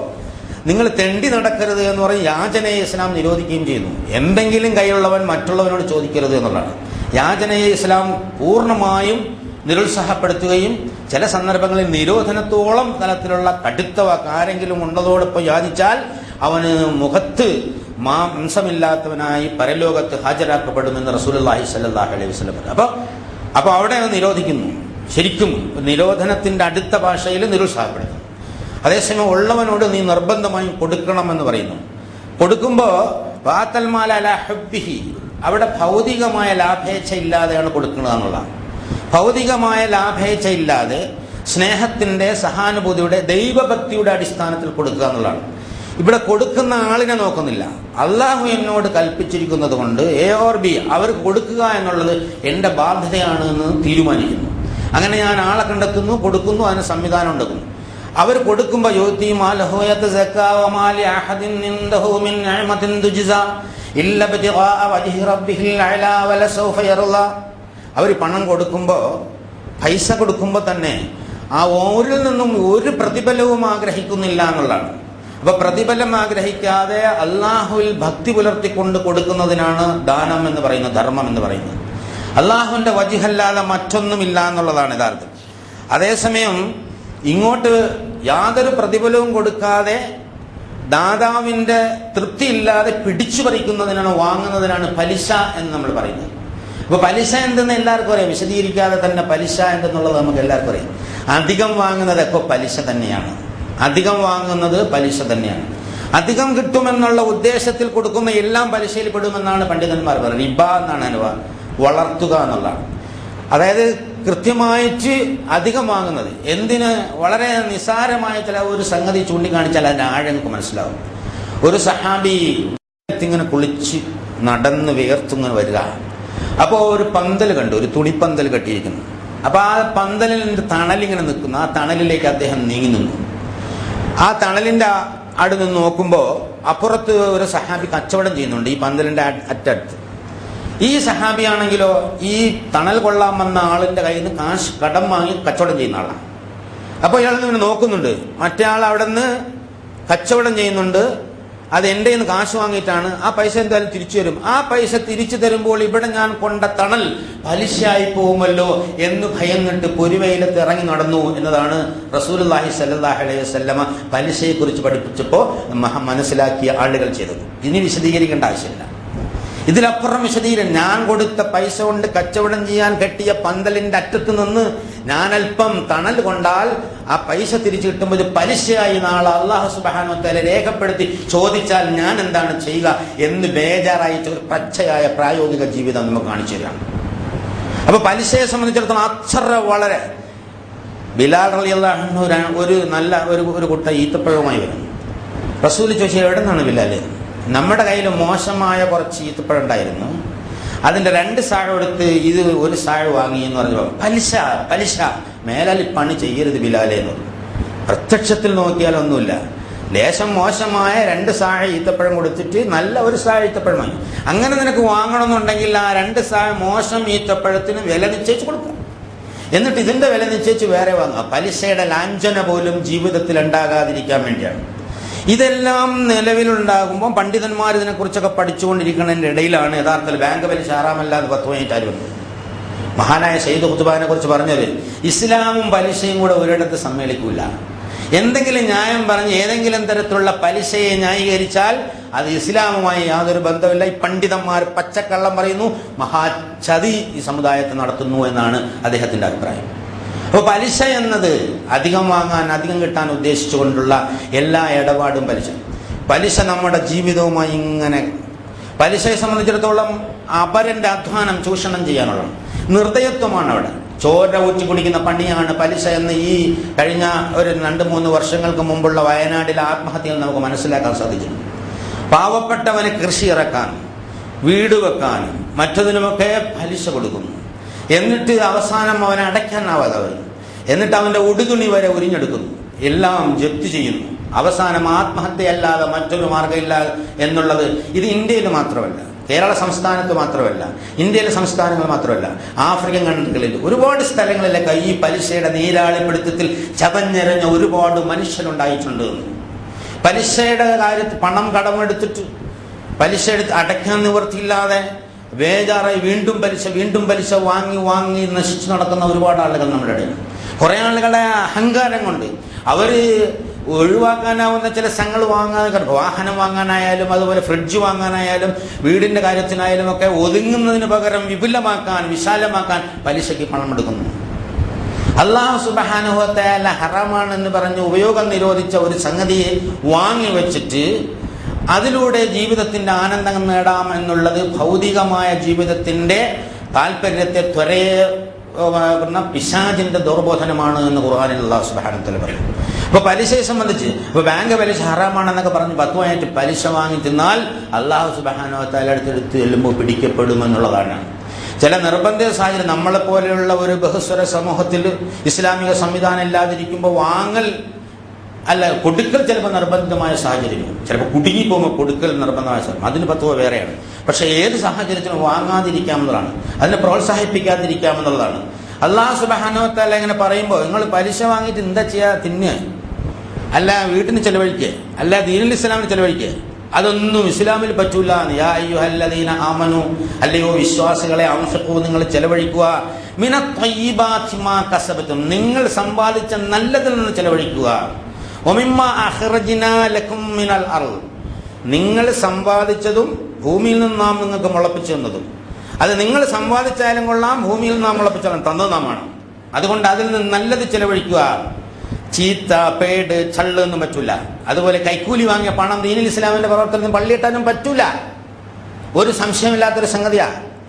നിങ്ങൾ തെണ്ടി നടക്കരുത് എന്ന് പറയും. യാചനയെ ഇസ്ലാം നിരോധിക്കുകയും ചെയ്യുന്നു. എന്തെങ്കിലും കൈയുള്ളവൻ മറ്റുള്ളവനോട് ചോദിക്കരുത് എന്നുള്ളതാണ്. യാചനയെ ഇസ്ലാം പൂർണ്ണമായും നിരുത്സാഹപ്പെടുത്തുകയും ചില സന്ദർഭങ്ങളിൽ നിരോധനത്തോളം തലത്തിലുള്ള കടുത്ത വാക്ക് ആരെങ്കിലും ഉണ്ടതോടൊപ്പം യാചിച്ചാൽ അവന് മുഖത്ത് മാംസമില്ലാത്തവനായി പരലോകത്ത് ഹാജരാക്കപ്പെടുമെന്ന് റസൂലുള്ളാഹി സ്വല്ലല്ലാഹു അലൈഹി വസല്ലം. അപ്പൊ അവിടെ നിരോധിക്കുന്നു. ശരിക്കും നിരോധനത്തിന്റെ അടുത്ത ഭാഷയിൽ നിരുത്സാഹപ്പെടുത്തുന്നു. അതേസമയം ഉള്ളവനോട് നീ നിർബന്ധമായും കൊടുക്കണമെന്ന് പറയുന്നു. കൊടുക്കുമ്പോൾ വാത്തൽമാല അലാ ഹബ്ബിഹി, അവിടെ ഭൗതികമായ ലാഭേച്ഛ ഇല്ലാതെയാണ് കൊടുക്കുന്നത് എന്നുള്ളതാണ്. ഭൗതികമായ ലാഭേച്ഛ ഇല്ലാതെ സ്നേഹത്തിന്റെ, സഹാനുഭൂതിയുടെ, ദൈവഭക്തിയുടെ അടിസ്ഥാനത്തിൽ കൊടുക്കുക എന്നുള്ളതാണ്. ഇവിടെ കൊടുക്കുന്ന ആളിനെ നോക്കുന്നില്ല. അള്ളാഹു എന്നോട് കൽപ്പിച്ചിരിക്കുന്നത് കൊണ്ട് എ ഓർ ബി അവർക്ക് കൊടുക്കുക എന്നുള്ളത് എൻ്റെ ബാധ്യതയാണ് എന്ന് തീരുമാനിക്കുന്നു. അങ്ങനെ ഞാൻ ആളെ കണ്ടെത്തുന്നു, കൊടുക്കുന്നു, അതിന് സംവിധാനം ഉണ്ടാക്കുന്നു. അവർ കൊടുക്കുമ്പോൾ അവർ പണം കൊടുക്കുമ്പോൾ, പൈസ കൊടുക്കുമ്പോൾ തന്നെ ആ ഓരിൽ നിന്നും ഒരു പ്രതിഫലവും ആഗ്രഹിക്കുന്നില്ല എന്നുള്ളതാണ്. അപ്പൊ പ്രതിഫലം ആഗ്രഹിക്കാതെ അള്ളാഹുവിൽ ഭക്തി പുലർത്തിക്കൊണ്ട് കൊടുക്കുന്നതിനാണ് ദാനം എന്ന് പറയുന്നത്, ധർമ്മം എന്ന് പറയുന്നത്. അള്ളാഹുവിന്റെ വജിഹല്ലാതെ മറ്റൊന്നുമില്ല എന്നുള്ളതാണ് യഥാർത്ഥം. അതേസമയം ഇങ്ങോട്ട് യാതൊരു പ്രതിഫലവും കൊടുക്കാതെ ദാതാവിന്റെ തൃപ്തിയില്ലാതെ പിടിച്ചു പറിക്കുന്നതിനാണ്, വാങ്ങുന്നതിനാണ് പലിശ എന്ന് നമ്മൾ പറയുന്നത്. അപ്പൊ പലിശ എന്തെന്ന് എല്ലാവർക്കും അറിയാം. വിശദീകരിക്കാതെ തന്നെ പലിശ എന്തെന്നുള്ളത് നമുക്ക് എല്ലാവർക്കും അറിയാം. അധികം വാങ്ങുന്നതൊക്കെ പലിശ തന്നെയാണ്. അധികം വാങ്ങുന്നത് പലിശ തന്നെയാണ്. അധികം കിട്ടുമെന്നുള്ള ഉദ്ദേശത്തിൽ കൊടുക്കുന്ന എല്ലാം പലിശയിൽ പെടുമെന്നാണ് പണ്ഡിതന്മാർ പറയുന്നത്. റിബ എന്നാണ് അനുവ, വളർത്തുക എന്നുള്ളതാണ്. അതായത് കൃത്യമായിട്ട് അധികം വാങ്ങുന്നത്. എന്തിന്? വളരെ നിസ്സാരമായ ചില ഒരു സംഗതി ചൂണ്ടിക്കാണിച്ചാൽ അതിന്റെ ആഴങ്ങൾക്ക് മനസ്സിലാവും. ഒരു സഹാബി ഇങ്ങനെ കുളിച്ച് നടന്ന് വിയർത്തുങ്ങനെ വരിക. അപ്പോൾ ഒരു പന്തൽ കണ്ടു, ഒരു തുണിപ്പന്തൽ കെട്ടിയിരിക്കുന്നു. അപ്പൊ ആ പന്തലിന്റെ തണലിങ്ങനെ നിൽക്കുന്നു. ആ തണലിലേക്ക് അദ്ദേഹം നീങ്ങി നിന്നു. ആ തണലിന്റെ അടുത്ത് നിന്ന് നോക്കുമ്പോൾ അപ്പുറത്ത് ഒരു സഹാബി കച്ചവടം ചെയ്യുന്നുണ്ട് ഈ പന്തലിന്റെ അറ്റത്ത്. ഈ സഹാബിയാണെങ്കിലോ ഈ തണൽ കൊള്ളാൻ വന്ന ആളിന്റെ കയ്യിൽ നിന്ന് കാശ് കടം വാങ്ങി കച്ചവടം ചെയ്യുന്ന ആളാണ്. അപ്പൊ ഇയാൾ ഇങ്ങനെ നോക്കുന്നുണ്ട്. മറ്റേ ആൾ അവിടെ നിന്ന് കച്ചവടം ചെയ്യുന്നുണ്ട്, അത് എൻ്റെ നിന്ന് കാശ് വാങ്ങിയിട്ടാണ്. ആ പൈസ എന്തായാലും തിരിച്ചു തരും. ആ പൈസ തിരിച്ചു തരുമ്പോൾ ഇവിടെ ഞാൻ കൊണ്ട തണൽ പലിശയായി പോകുമല്ലോ എന്ന് ഭയന്നിട്ട് പൊരുവയിലത്ത് ഇറങ്ങി നടന്നു എന്നതാണ് റസൂലുള്ളാഹി സ്വല്ലല്ലാഹു അലൈഹി വസല്ലമ പലിശയെക്കുറിച്ച് പഠിപ്പിച്ചപ്പോൾ മനസ്സിലാക്കിയ ആളുകൾ ചെയ്തത്. ഇനി വിശദീകരിക്കേണ്ട ആവശ്യമില്ല. ഇതിലപ്പുറം വിശദീകരണം, ഞാൻ കൊടുത്ത പൈസ കൊണ്ട് കച്ചവടം ചെയ്യാൻ കെട്ടിയ പന്തലിന്റെ അറ്റത്ത് നിന്ന് ഞാൻ അല്പം തണൽ കൊണ്ടാൽ ആ പൈസ തിരിച്ചു കിട്ടുമ്പോൾ ഇത് പലിശയായി നാളെ അല്ലാഹു സുബ്ഹാനഹു വ തആല രേഖപ്പെടുത്തി ചോദിച്ചാൽ ഞാൻ എന്താണ് ചെയ്യുക എന്ന് ബേജാറായിട്ട് ഒരു പച്ചയായ പ്രായോഗിക ജീവിതം നമുക്ക് കാണിച്ചു തരാണ്. അപ്പൊ പലിശയെ സംബന്ധിച്ചിടത്തോളം അത്ര വളരെ ബിലാൽ റളിയല്ലാഹു അൻഹു ഒരു നല്ല ഒരു കുട്ട ഈത്തപ്പഴവുമായി വരുന്നു. റസൂൽ ചോദിച്ചു, എവിടെ നിന്നാണ് ബിലാല്? നമ്മുടെ കയ്യിൽ മോശമായ കുറച്ച് ഈത്തപ്പഴം ഉണ്ടായിരുന്നു, അതിന്റെ 2 സാഴ് എടുത്ത് ഇത് ഒരു സാഴ് വാങ്ങി എന്ന് പറഞ്ഞപ്പോൾ പലിശ പലിശ മേലാൽ പണി ചെയ്യരുത് ബിലാലെ എന്ന് പറഞ്ഞു. പ്രത്യക്ഷത്തിൽ നോക്കിയാൽ ഒന്നുമില്ല. ലേശം മോശമായ 2 സാഴ ഈത്തപ്പഴം കൊടുത്തിട്ട് നല്ല 1 സാഴ ഈത്തപ്പഴം വാങ്ങി. അങ്ങനെ നിനക്ക് വാങ്ങണമെന്നുണ്ടെങ്കിൽ ആ 2 സാഴ മോശം ഈത്തപ്പഴത്തിന് വില നിശ്ചയിച്ച് കൊടുക്കുക. എന്നിട്ട് ഇതിന്റെ വില നിശ്ചയിച്ച് വേറെ വാങ്ങുക. പലിശയുടെ ലാഞ്ചന പോലും ജീവിതത്തിൽ ഉണ്ടാകാതിരിക്കാൻ വേണ്ടിയാണ്. ഇതെല്ലാം നിലവിലുണ്ടാകുമ്പോൾ പണ്ഡിതന്മാർ ഇതിനെക്കുറിച്ചൊക്കെ പഠിച്ചുകൊണ്ടിരിക്കുന്നതിൻ്റെ ഇടയിലാണ് യഥാർത്ഥത്തിൽ ബാങ്ക് പലിശ ഹറാമല്ല എന്ന് ഫത്വയായിട്ട് വന്നത്. മഹാനായ സയ്യിദ് ഖുത്ബാനെ കുറിച്ച് പറഞ്ഞത് ഇസ്ലാമും പലിശയും കൂടെ ഒരിടത്ത് സമ്മേളിക്കില്ല. എന്തെങ്കിലും ന്യായം പറഞ്ഞ് ഏതെങ്കിലും തരത്തിലുള്ള പലിശയെ ന്യായീകരിച്ചാൽ അത് ഇസ്ലാമുമായി യാതൊരു ബന്ധമില്ല. ഈ പണ്ഡിതന്മാർ പച്ചക്കള്ളം പറയുന്നു, മഹാചതി ഈ സമുദായത്തെ നടത്തുന്നു എന്നാണ് അദ്ദേഹത്തിന്റെ അഭിപ്രായം. അപ്പോൾ പലിശ എന്നത് അധികം വാങ്ങാൻ, അധികം കിട്ടാൻ ഉദ്ദേശിച്ചുകൊണ്ടുള്ള എല്ലാ ഇടപാടും പലിശ നമ്മുടെ ജീവിതവുമായി ഇങ്ങനെ. പലിശയെ സംബന്ധിച്ചിടത്തോളം അപരന്റെ അധ്വാനം ചൂഷണം ചെയ്യാനുള്ള നിർദ്ദയത്വമാണ് അവിടെ. ചോര ഊറ്റി കുടിക്കുന്ന പണിയാണ് പലിശ എന്ന് ഈ കഴിഞ്ഞ ഒരു 2-3 വർഷങ്ങൾക്ക് മുമ്പുള്ള വയനാട്ടിലെ ആത്മഹത്യയിൽ നമുക്ക് മനസ്സിലാക്കാൻ സാധിച്ചു. പാവപ്പെട്ടവന് കൃഷി ഇറക്കാനും വീട് വെക്കാനും മറ്റതിനുമൊക്കെ പലിശ കൊടുക്കുന്നു. എന്നിട്ട് അവസാനം അവനെ അടയ്ക്കാനാവാതെ വരും. എന്നിട്ട് അവന്റെ ഉടുതുണി വരെ ഉരിഞ്ഞെടുക്കുന്നു, എല്ലാം ജപ്തി ചെയ്യുന്നു. അവസാനം ആത്മഹത്യയല്ലാതെ മറ്റൊരു മാർഗ്ഗമില്ല എന്നുള്ളത് ഇത് ഇന്ത്യയിൽ മാത്രമല്ല, കേരള സംസ്ഥാനത്ത് മാത്രമല്ല, ഇന്ത്യയിലെ സംസ്ഥാനങ്ങൾ മാത്രമല്ല, ആഫ്രിക്കൻ കൺട്രികളിൽ ഒരുപാട് സ്ഥലങ്ങളിലൊക്കെ ഈ പലിശയുടെ നീരാളിപ്പിടുത്തത്തിൽ ചതഞ്ഞെറിഞ്ഞ ഒരുപാട് മനുഷ്യരുണ്ടായിട്ടുണ്ട്. പലിശയുടെ കാര്യത്തിൽ പണം കടമെടുത്തിട്ട് പലിശ എടുത്ത് അടയ്ക്കാൻ നിവൃത്തിയില്ലാതെ ബേജാറായി വീണ്ടും പലിശ വാങ്ങി നശിച്ചു നടക്കുന്ന ഒരുപാട് ആളുകൾ നമ്മുടെ ഇടയിൽ. കുറെ ആളുകളുടെ അഹങ്കാരം കൊണ്ട് അവര് ഒഴിവാക്കാനാവുന്ന ചില സംഗതി വാങ്ങാൻ, വാഹനം വാങ്ങാനായാലും അതുപോലെ ഫ്രിഡ്ജ് വാങ്ങാനായാലും വീടിന്റെ കാര്യത്തിനായാലും ഒക്കെ ഒതുങ്ങുന്നതിന് പകരം വിപുലമാക്കാൻ, വിശാലമാക്കാൻ പലിശയ്ക്ക് പണം എടുക്കുന്നു. അല്ലാഹു സുബ്ഹാനഹു വ തആല ഹറാമാണെന്ന് പറഞ്ഞ് ഉപയോഗം നിരോധിച്ച ഒരു സംഗതിയെ വാങ്ങി വെച്ചിട്ട് അതിലൂടെ ജീവിതത്തിന്റെ ആനന്ദം നേടാം എന്നുള്ളത് ഭൗതികമായ ജീവിതത്തിന്റെ താല്പര്യത്തെ പിശാചിന്റെ ദുർബോധനമാണ് എന്ന് ഖുർആനിൽ അല്ലാഹു സുബ്ഹാനഹു വ തആല പറയും. അപ്പൊ പലിശയെ സംബന്ധിച്ച് ഇപ്പൊ ബാങ്ക് പലിശ ഹറാമാണെന്നൊക്കെ പറഞ്ഞ് ഫത്വയായിട്ട് പലിശ വാങ്ങി തിന്നാൽ അല്ലാഹു സുബ്ഹാനഹു വ തആല അടുത്തെടുത്ത് ചെല്ലുമ്പോൾ പിടിക്കപ്പെടുമെന്നുള്ളതാണ്. ചില നിർബന്ധിത സാഹചര്യം, നമ്മളെപ്പോലെയുള്ള ഒരു ബഹുസ്വര സമൂഹത്തിൽ ഇസ്ലാമിക സംവിധാനം ഇല്ലാതിരിക്കുമ്പോൾ കൊടുക്കൽ ചിലപ്പോൾ നിർബന്ധിതമായ സാഹചര്യം, ചിലപ്പോൾ കുടുങ്ങി പോകുമ്പോൾ കൊടുക്കൽ നിർബന്ധമായ സാഹചര്യം, അതിന് ഫത്വ വേറെയാണ്. പക്ഷെ ഏത് സാഹചര്യത്തിലും വാങ്ങാതിരിക്കാമെന്നുള്ളതാണ്, അതിനെ പ്രോത്സാഹിപ്പിക്കാതിരിക്കാമെന്നുള്ളതാണ്. അല്ലാഹു സുബ്ഹാനഹു വ തആല ഇങ്ങനെ പറയുമ്പോൾ നിങ്ങൾ പലിശ വാങ്ങിയിട്ട് എന്താ ചെയ്യുക? തിന്നുക, അല്ല വീട്ടിന് ചെലവഴിക്കുക, അല്ല ദീനുൽ ഇസ്ലാമിന് ചെലവഴിക്കുക, അതൊന്നും ഇസ്ലാമിൽ പറ്റൂല. യാ അയ്യുഹല്ലദീന ആമനു, അല്ലയോ വിശ്വാസികളെ, അൻഫിഖൂ, നിങ്ങൾ ചെലവഴിക്കുക, മിനത് ത്വയ്യിബാതി മാ കസബതും, നിങ്ങൾ സമ്പാദിച്ച നല്ലതിൽ നിന്ന് ചെലവഴിക്കുക, വമിമ്മാ അഖ്റജ്നാ ലക്കും മിനൽ അർള്, നിങ്ങൾ സമ്പാദിച്ചതും ഭൂമിയിൽ നിന്ന് നാം നിങ്ങൾക്ക് മുളപ്പിച്ചു തന്നതും. അത് നിങ്ങൾ സമ്പാദിച്ചാലും കൊള്ളാം, ഭൂമിയിൽ നിന്ന് നാം മുളപ്പിച്ചാലും തന്നത് നാമാണ്. അതുകൊണ്ട് അതിൽ നിന്ന് നല്ലത് ചെലവഴിക്കുക. ചീത്ത, പേട്, ചള്ള് ഒന്നും പറ്റൂല. അതുപോലെ കൈക്കൂലി വാങ്ങിയ പണം ദീനുൽ ഇസ്ലാമിന്റെ പ്രവർത്തനത്തിന് പള്ളിയിട്ടാനും പറ്റൂല. ഒരു സംശയമില്ലാത്തൊരു സംഗതിയാ.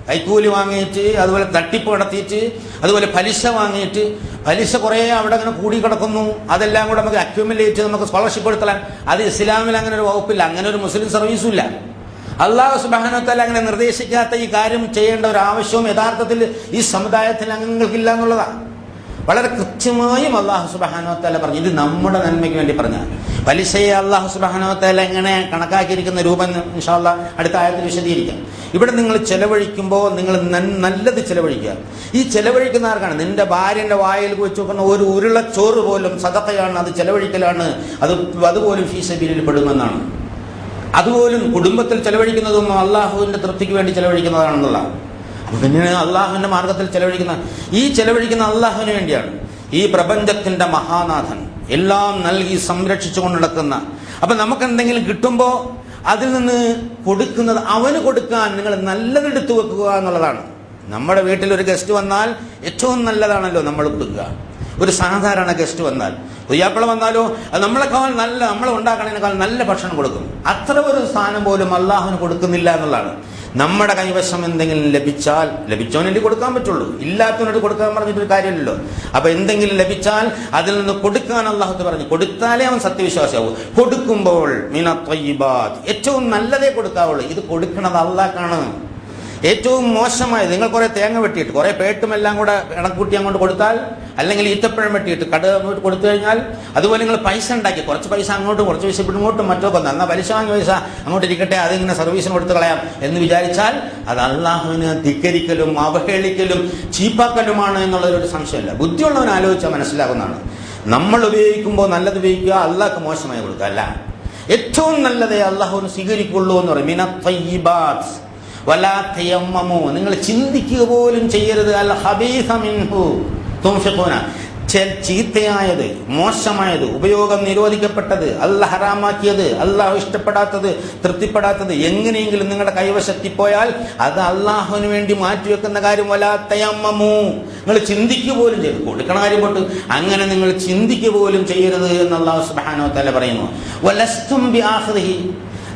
കൈക്കൂലി വാങ്ങിയിട്ട്, അതുപോലെ തട്ടിപ്പ് നടത്തിയിട്ട്, അതുപോലെ പലിശ വാങ്ങിയിട്ട്, പലിശ കുറേ അവിടെ അങ്ങനെ കൂടി കിടക്കുന്നു, അതെല്ലാം കൂടെ നമുക്ക് അക്യുമുലേറ്റ് നമുക്ക് സ്കോളർഷിപ്പ് എടുത്തലാൻ, അത് ഇസ്ലാമിൽ അങ്ങനെ ഒരു വകുപ്പില്ല, അങ്ങനെ ഒരു മുസ്ലിം സർവീസും ഇല്ല. അല്ലാഹു സുബ്ഹാനഹു വ തആല അങ്ങനെ നിർദ്ദേശിക്കാത്ത ഈ കാര്യം ചെയ്യേണ്ട ഒരു ആവശ്യവും യഥാർത്ഥത്തിൽ ഈ സമുദായത്തിന് അംഗങ്ങൾക്കില്ല എന്നുള്ളതാണ്. വളരെ കൃത്യമായും അല്ലാഹു സുബ്ഹാനഹു വ തആല പറഞ്ഞു. ഇത് നമ്മുടെ നന്മയ്ക്ക് വേണ്ടി പറഞ്ഞ പലിശയെ അല്ലാഹു സുബ്ഹാനഹു വ തആല എങ്ങനെ കണക്കാക്കിയിരിക്കുന്ന രൂപം ഇൻഷാ അല്ലാഹ് അടുത്ത ആയത്തിൽ വിശദീകരിക്കാം. ഇവിടെ നിങ്ങൾ ചെലവഴിക്കുമ്പോൾ നിങ്ങൾ നല്ലത് ചെലവഴിക്കുക. ഈ ചെലവഴിക്കുന്ന ആർക്കാണ്? നിന്റെ ഭാര്യന്റെ വായിൽ വെച്ച് നോക്കുന്ന ഒരു ഉരുളച്ചോറ് പോലും സദഖയാണ്, അത് ചെലവഴിക്കലാണ്, അതുപോലും ഫീ സബീലിൽ പെടുമെന്നാണ്. അതുപോലും കുടുംബത്തിൽ ചെലവഴിക്കുന്നതും അള്ളാഹുവിന്റെ തൃപ്തിക്ക് വേണ്ടി ചെലവഴിക്കുന്നതാണെന്നുള്ള. പിന്നെ അള്ളാഹുവിന്റെ മാർഗത്തിൽ ചെലവഴിക്കുന്ന അള്ളാഹുവിന് വേണ്ടിയാണ്. ഈ പ്രപഞ്ചത്തിന്റെ മഹാനാഥൻ എല്ലാം നൽകി സംരക്ഷിച്ചു കൊണ്ട് നടക്കുന്ന. അപ്പൊ നമുക്ക് എന്തെങ്കിലും കിട്ടുമ്പോൾ അതിൽ നിന്ന് കൊടുക്കുന്നത് അവന് കൊടുക്കാൻ നിങ്ങൾ നല്ലതെടുത്തു വെക്കുക എന്നുള്ളതാണ്. നമ്മുടെ വീട്ടിൽ ഒരു ഗസ്റ്റ് വന്നാൽ ഏറ്റവും നല്ലതാണല്ലോ നമ്മൾ കൊടുക്കുക. ഒരു സാധാരണ ഗസ്റ്റ് വന്നാൽ, പുയ്യാപ്പിള വന്നാലോ, അത് നമ്മളെക്കാൾ നമ്മൾ ഉണ്ടാക്കണേക്കാൾ നല്ല ഭക്ഷണം കൊടുക്കും. അത്ര ഒരു സ്ഥാനം പോലും അള്ളാഹുവിന് കൊടുക്കുന്നില്ല എന്നുള്ളതാണ്. നമ്മുടെ കൈവശം എന്തെങ്കിലും ലഭിച്ചാൽ, ലഭിച്ചവനേണ്ടി കൊടുക്കാൻ പറ്റുള്ളൂ, ഇല്ലാത്തവനോട് കൊടുക്കാൻ പറഞ്ഞിട്ടൊരു കാര്യമില്ലല്ലോ. അപ്പൊ എന്തെങ്കിലും ലഭിച്ചാൽ അതിൽ നിന്ന് കൊടുക്കാൻ അള്ളാഹു പറഞ്ഞു. കൊടുത്താലേ അവൻ സത്യവിശ്വാസിയാവും. കൊടുക്കുമ്പോൾ മിനത് ത്വയ്യിബാത്, ഏറ്റവും നല്ലതേ കൊടുക്കാവുള്ളൂ. ഇത് കൊടുക്കണത് അള്ളാഹ്ക്കാണ്. ഏറ്റവും മോശമായത്, നിങ്ങൾ കുറേ തേങ്ങ വെട്ടിയിട്ട് കുറേ പേട്ടും എല്ലാം കൂടെ ഇണക്കൂട്ടി അങ്ങോട്ട് കൊടുത്താൽ, അല്ലെങ്കിൽ ഈത്തപ്പഴം വെട്ടിയിട്ട് കൊടുത്തു കഴിഞ്ഞാൽ, അതുപോലെ നിങ്ങൾ പൈസ ഉണ്ടാക്കി കുറച്ച് പൈസ അങ്ങോട്ടും കുറച്ച് പൈസ ഇങ്ങോട്ടും മറ്റൊക്കെ എന്നാൽ പലിശ വാങ്ങിയ പൈസ അങ്ങോട്ട് ഇരിക്കട്ടെ, അതിങ്ങനെ സർവീസിന് കൊടുത്ത് കളയാം എന്ന് വിചാരിച്ചാൽ അത് അള്ളാഹുവിന് ധിക്കരിക്കലും അവഹേളിക്കലും ചീപ്പാക്കലുമാണ് എന്നുള്ളൊരു സംശയമില്ല. ബുദ്ധിയുള്ളവൻ ആലോചിച്ചാൽ മനസ്സിലാകുന്നതാണ്. നമ്മൾ ഉപയോഗിക്കുമ്പോൾ നല്ലത് ഉപയോഗിക്കുക, അള്ളാഹ്ക്ക് മോശമായി കൊടുക്കുക അല്ല. ഏറ്റവും നല്ലതേ അള്ളാഹുവിന് സ്വീകരിക്കുള്ളൂ എന്ന് പറയും. മിനത്ത് തയ്യിബാത്ത് വലാ തയമ്മമു, നിങ്ങൾ ചിന്തിക്കുക പോലും ചെയ്യരുത്. അൽ ഖബീസ മിൻഹു തുൻഫിഖൂന, ചീത്തയായത്, മോശമായത്, ഉപയോഗം നിരോധിക്കപ്പെട്ടത്, അല്ലാഹ് ഹറാമാക്കിയത്, അല്ലാഹു ഇഷ്ടപ്പെടാത്തത്, തൃപ്തിപ്പെടാത്തത് എങ്ങനെയെങ്കിലും നിങ്ങളുടെ കൈവശത്തിപ്പോയാൽ അത് അള്ളാഹുവിന് വേണ്ടി മാറ്റിവെക്കുന്ന കാര്യം വലാ തയമ്മമു, നിങ്ങൾ ചിന്തിക്കുക പോലും ചെയ്ത് കൊടുക്കണ കാര്യം പോട്ട് അങ്ങനെ നിങ്ങൾ ചിന്തിക്കുക പോലും ചെയ്യരുത് എന്ന് അല്ലാഹു സുബ്ഹാനഹു വ തആല പറയുന്നു. വലസ്തും ബിആഖിദിഹി,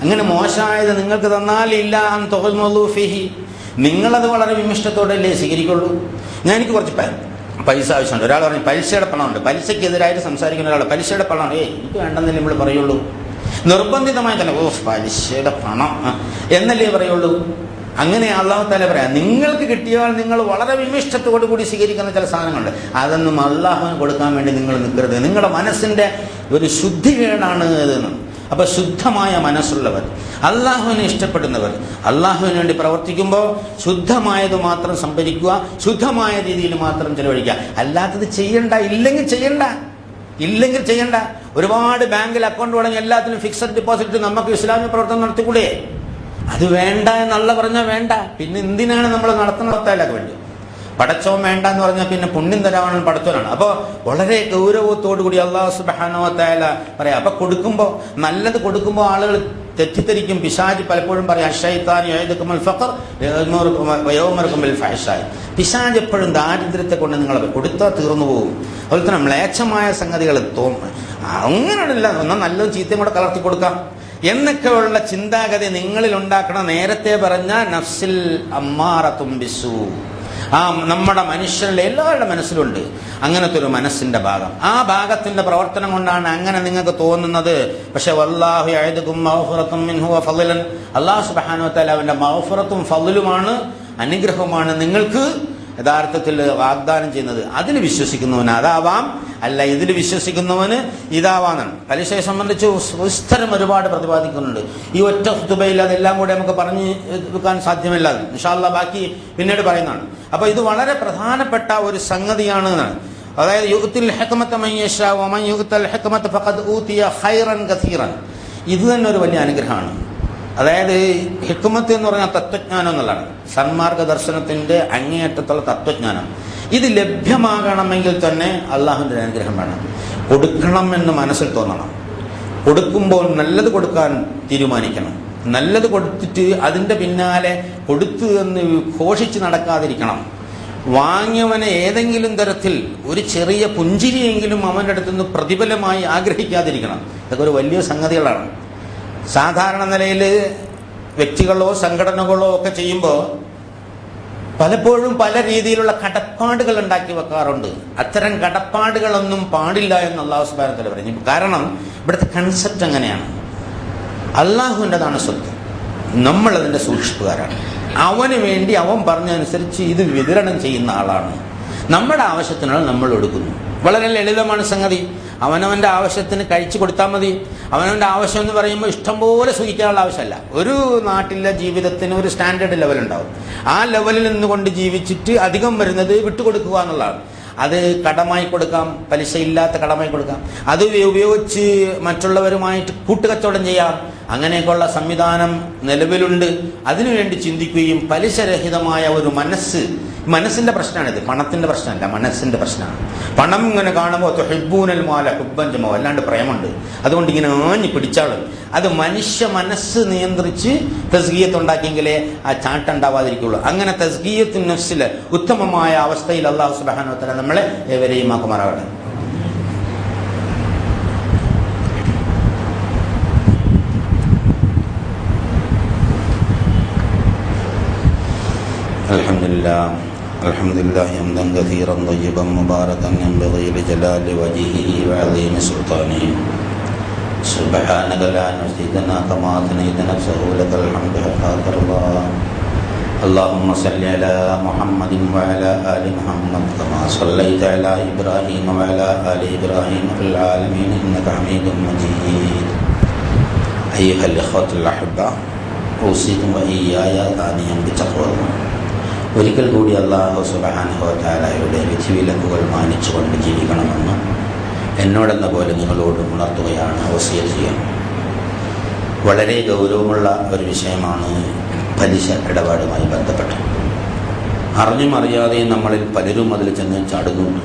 അങ്ങനെ മോശമായത് നിങ്ങൾക്ക് തന്നാൽ ഇല്ല അൻ തുഗ്മളു ഫീഹി, നിങ്ങളത് വളരെ വിമിഷ്ടത്തോടെയല്ലേ സ്വീകരിക്കുള്ളൂ. എനിക്ക് കുറച്ച് പൈസ ആവശ്യമുണ്ട്. ഒരാൾ പറഞ്ഞു പലിശയുടെ പണമുണ്ട്, പലിശയ്ക്കെതിരായിട്ട് സംസാരിക്കുന്ന ഒരാൾ പലിശയുടെ പണം എനിക്ക് വേണ്ടെന്നല്ലേ നമ്മൾ പറയുള്ളൂ. നിർബന്ധിതമായി തന്നെ പലിശയുടെ പണം എന്നല്ലേ പറയുള്ളൂ. അങ്ങനെ അല്ലാഹു തആല പറയാം, നിങ്ങൾക്ക് കിട്ടിയാൽ നിങ്ങൾ വളരെ വിമിഷ്ടത്തോടു കൂടി സ്വീകരിക്കുന്ന ചില സാധനങ്ങളുണ്ട്, അതൊന്നും അള്ളാഹുവിന് കൊടുക്കാൻ വേണ്ടി നിങ്ങൾ നിൽക്കരുത്. നിങ്ങളുടെ മനസ്സിന്റെ ഒരു ശുദ്ധികേടാണ് ഇതെന്ന്. അപ്പൊ ശുദ്ധമായ മനസ്സുള്ളവർ, അള്ളാഹുവിനെ ഇഷ്ടപ്പെടുന്നവർ, അള്ളാഹുവിന് വേണ്ടി പ്രവർത്തിക്കുമ്പോൾ ശുദ്ധമായത് മാത്രം സംഭരിക്കുക, ശുദ്ധമായ രീതിയിൽ മാത്രം ചെലവഴിക്കുക. അല്ലാത്തത് ചെയ്യണ്ട, ഇല്ലെങ്കിൽ ചെയ്യണ്ട. ഒരുപാട് ബാങ്കിൽ അക്കൗണ്ട് തുടങ്ങി എല്ലാത്തിനും ഫിക്സഡ് ഡെപ്പോസിറ്റ് നമുക്ക് ഇസ്ലാമിക പ്രവർത്തനം നടത്തിക്കൂടെ? അത് വേണ്ട എന്നല്ല പറഞ്ഞാൽ വേണ്ട. പിന്നെ എന്തിനാണ് നമ്മൾ നടത്താനൊക്കെ വേണ്ടി? പടച്ചോൻ വേണ്ട എന്ന് പറഞ്ഞാൽ പിന്നെ പുണ്യം തരാൻ പടച്ചോനാണ്. അപ്പോൾ വളരെ ഗൗരവത്തോടു കൂടി അല്ലാഹു സുബ്ഹാനഹു വ തആല പറയാം. അപ്പൊ കൊടുക്കുമ്പോൾ, നല്ലത് കൊടുക്കുമ്പോൾ ആളുകൾ തെറ്റിദ്ധരിക്കും. പിശാച് പലപ്പോഴും പറയാം അശ്ശൈത്താനു യഅദുകുമുൽ ഫഖർ വയഅമുറുകും ബിൽ ഫഹ്ശാഇ, പിശാച് എപ്പോഴും ദാരിദ്ര്യത്തെ കൊണ്ട് നിങ്ങളെ കൊടുത്താൽ തീർന്നു പോകും. അതുപോലെ തന്നെ മ്ലേച്ഛമായ സംഗതികൾ അങ്ങനെയല്ല, എന്നാൽ നല്ലതും ചീത്തയും കൂടെ കലർത്തി കൊടുക്കാം എന്നൊക്കെയുള്ള ചിന്താഗതി നിങ്ങളിൽ ഉണ്ടാക്കണം. നേരത്തെ പറഞ്ഞ നഫ്സിൽ അമ്മാറത്തും ബിസൂ, നമ്മുടെ മനുഷ്യരുടെ എല്ലാവരുടെ മനസ്സിലുണ്ട് അങ്ങനത്തെ ഒരു മനസ്സിന്റെ ഭാഗം. ആ ഭാഗത്തിന്റെ പ്രവർത്തനം കൊണ്ടാണ് അങ്ങനെ നിങ്ങൾക്ക് തോന്നുന്നത്. പക്ഷെ വല്ലാഹു യഅദുകും മഗ്ഫിറത്തും മിൻഹു വ ഫളലൻ, അല്ലാഹു സുബ്ഹാനഹു വ തആല അവന്റെ മഗ്ഫിറത്തും ഫളലുമാണ്, അനുഗ്രഹമാണ് നിങ്ങൾക്ക് യഥാർത്ഥത്തിൽ വാഗ്ദാനം ചെയ്യുന്നത്. അതിൽ വിശ്വസിക്കുന്നവന് അതാവാം, അല്ല ഇതിൽ വിശ്വസിക്കുന്നവന് ഇതാവാന്നാണ്. പലിശയെ സംബന്ധിച്ച് വിസ്തരം ഒരുപാട് പ്രതിപാദിക്കുന്നുണ്ട്. ഈ ഒറ്റ ഖുതുബയിൽ അതെല്ലാം കൂടെ നമുക്ക് പറഞ്ഞു വെക്കാൻ സാധ്യമല്ല. ഇൻഷാ അല്ലാഹ് ബാക്കി പിന്നീട് പറയുന്നതാണ്. അപ്പൊ ഇത് വളരെ പ്രധാനപ്പെട്ട ഒരു സംഗതിയാണ് എന്നാണ്. അതായത് യുഅ്തിൽ ഹിക്മത മൻ യശാ വമൻ യുഅ്തൽ ഹിക്മത ഫഖദ് ഊതിയ ഖൈറൻ കസീറൻ, ഇത് തന്നെ ഒരു വലിയ അനുഗ്രഹമാണ്. അതായത് ഹിക്മത്ത് എന്ന് പറഞ്ഞാൽ തത്വജ്ഞാനം എന്നുള്ളതാണ്. സന്മാർഗ ദർശനത്തിന്റെ അങ്ങേയറ്റത്തുള്ള തത്വജ്ഞാനം. ഇത് ലഭ്യമാകണമെങ്കിൽ തന്നെ അള്ളാഹുവിന്റെ അനുഗ്രഹം വേണം. കൊടുക്കണം എന്ന് മനസ്സിൽ തോന്നണം. കൊടുക്കുമ്പോൾ നല്ലത് കൊടുക്കാൻ തീരുമാനിക്കണം. നല്ലത് കൊടുത്തിട്ട് അതിന്റെ പിന്നാലെ കൊടുത്തു എന്ന് ഘോഷിച്ച് നടക്കാതിരിക്കണം. വാങ്ങിയവനെ ഏതെങ്കിലും തരത്തിൽ ഒരു ചെറിയ പുഞ്ചിരിയെങ്കിലും അവൻ്റെ അടുത്തുനിന്ന് പ്രതിഫലമായി ആഗ്രഹിക്കാതിരിക്കണം. ഇതൊക്കെ ഒരു വലിയ സംഗതികളാണ്. സാധാരണ നിലയിൽ വ്യക്തികളോ സംഘടനകളോ ഒക്കെ ചെയ്യുമ്പോൾ പലപ്പോഴും പല രീതിയിലുള്ള കടപ്പാടുകൾ ഉണ്ടാക്കി വെക്കാറുണ്ട്. അത്തരം കടപ്പാടുകളൊന്നും പാടില്ല എന്ന് അല്ലാഹു സുബ്ഹാനഹു വ തആല പറഞ്ഞു. കാരണം ഇവിടുത്തെ കൺസെപ്റ്റ് അങ്ങനെയാണ്. അള്ളാഹുവിൻ്റെതാണ് സ്വത്ത്, നമ്മളതിൻ്റെ സൂക്ഷിപ്പുകാരാണ്. അവന് വേണ്ടി അവൻ പറഞ്ഞതനുസരിച്ച് ഇത് വിതരണം ചെയ്യുന്ന ആളാണ്. നമ്മുടെ ആവശ്യത്തിനാണ് നമ്മൾ എടുക്കുന്നു. വളരെ ലളിതമാണ് സംഗതി. അവനവൻ്റെ ആവശ്യത്തിന് കഴിച്ചു കൊടുത്താൽ മതി. അവനവൻ്റെ ആവശ്യം എന്ന് പറയുമ്പോൾ ഇഷ്ടംപോലെ സുഖിക്കാനുള്ള ആവശ്യമല്ല. ഒരു നാട്ടിലെ ജീവിതത്തിന് ഒരു സ്റ്റാൻഡേർഡ് ലെവലുണ്ടാവും. ആ ലെവലിൽ നിന്നുകൊണ്ട് ജീവിച്ചിട്ട് അധികം വരുന്നത് വിട്ടുകൊടുക്കുക എന്നുള്ളതാണ്. അത് കടമായി കൊടുക്കാം, പലിശയില്ലാത്ത കടമായി കൊടുക്കാം. അത് ഉപയോഗിച്ച് മറ്റുള്ളവരുമായിട്ട് കൂട്ടുകച്ചവടം ചെയ്യാം. അങ്ങനെയൊക്കെയുള്ള സംവിധാനം നിലവിലുണ്ട്. അതിനുവേണ്ടി ചിന്തിക്കുകയും പലിശരഹിതമായ ഒരു മനസ്സിന്റെ പ്രശ്നമാണിത്. പണത്തിന്റെ പ്രശ്നമല്ല, മനസ്സിന്റെ പ്രശ്നമാണ്. പണം ഇങ്ങനെ കാണുമ്പോൾ തുഹിബ്ബൂനൽ മാല ഹുബ്ബൻ ജമ, വല്ലാണ്ട് പ്രേമുണ്ട്, അതുകൊണ്ട് ഇങ്ങനെ ആഞ്ഞു പിടിച്ചാളും. അത് മനുഷ്യ മനസ്സ് നിയന്ത്രിച്ച് തസ്കിയത്തുണ്ടാക്കിയെങ്കിലേ ആ ചാട്ടുണ്ടാവാതിരിക്കുള്ളൂ. അങ്ങനെ തസ്കിയത്തുൻ നഫ്സിലെ ഉത്തമമായ അവസ്ഥയിൽ അല്ലാഹു സുബ്ഹാനഹു വ തആല നമ്മളെ ഏവരെയും ആക്കുമാറാകട്ടെ. الحمد لله حمدا كثيرا طيبا مباركا ينبغي لجلال وجهه وعظيم سلطانه. سبحانك لا نحصي ثناء كما اثنيت نفسه، لك الحمد حتى ترضى. اللهم صل على محمد وعلى آل محمد كما صليت على إبراهيم وعلى آل إبراهيم في العالمين إنك حميد مجيد. أيها الإخوة الأحبة أوصيكم وإياي ثانيا بتقوى الله. ഒരിക്കൽ കൂടി അല്ലാഹു സുബ്ഹാനഹു വ തആലയുടെ വിധിവിലക്കുകൾ മാനിച്ചുകൊണ്ട് ജീവിക്കണമെന്ന് എന്നോടെന്ന പോലെ നിങ്ങളോട് ഉണർത്തുകയാണ്, വസിയത്ത് ചെയ്യാൻ. വളരെ ഗൗരവമുള്ള ഒരു വിഷയമാണ് പലിശ ഇടപാടുമായി ബന്ധപ്പെട്ട്. അറിഞ്ഞും അറിയാതെയും നമ്മളിൽ പലരും അതിൽ ചെന്ന് ചാടുന്നുണ്ട്.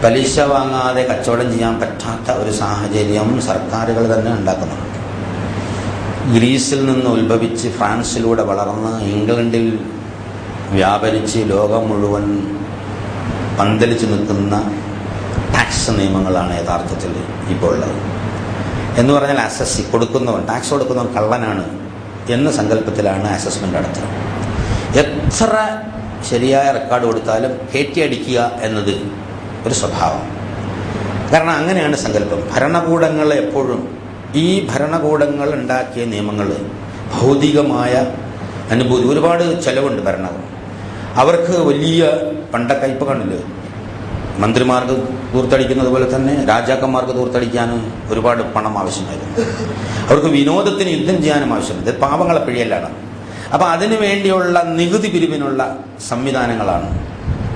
പലിശ വാങ്ങാതെ കച്ചവടം ചെയ്യാൻ പറ്റാത്ത ഒരു സാഹചര്യം സർക്കാരുകൾ തന്നെ ഉണ്ടാക്കുന്നുണ്ട്. ഗ്രീസിൽ നിന്ന് ഉത്ഭവിച്ച് ഫ്രാൻസിലൂടെ വളർന്ന് ഇംഗ്ലണ്ടിൽ വ്യാപരിച്ച് ലോകം മുഴുവൻ പന്തലിച്ച് നിൽക്കുന്ന ടാക്സ് നിയമങ്ങളാണ് യഥാർത്ഥത്തിൽ ഇപ്പോൾ ഉള്ളത്. എന്ന് പറഞ്ഞാൽ കൊടുക്കുന്നവൻ, ടാക്സ് കൊടുക്കുന്നവൻ കള്ളനാണ് എന്ന സങ്കല്പത്തിലാണ് അസസ്മെൻ്റ് നടത്തുന്നത്. എത്ര ശരിയായ റെക്കോർഡ് കൊടുത്താലും കയറ്റിയടിക്കുക എന്നത് ഒരു സ്വഭാവം. കാരണം അങ്ങനെയാണ് സങ്കല്പം. ഭരണകൂടങ്ങൾ എപ്പോഴും ഈ ഭരണകൂടങ്ങൾ ഉണ്ടാക്കിയ നിയമങ്ങൾ ഭൗതികമായ അനുഭൂതി, ഒരുപാട് ചെലവുണ്ട് ഭരണകൂടം. അവർക്ക് വലിയ പണ്ടൊക്കെ ഇപ്പം കണ്ടില്ലേ, മന്ത്രിമാർക്ക് ദൂർത്തടിക്കുന്നത് പോലെ തന്നെ രാജാക്കന്മാർക്ക് ദൂർത്തടിക്കാൻ ഒരുപാട് പണം ആവശ്യമായിരുന്നു. അവർക്ക് വിനോദത്തിന് യുദ്ധം ചെയ്യാനും ആവശ്യമുണ്ട്. ഇത് പാവങ്ങളെ പിഴയല്ലാണ്. അപ്പം അതിനു വേണ്ടിയുള്ള നികുതി പിരിവിനുള്ള സംവിധാനങ്ങളാണ്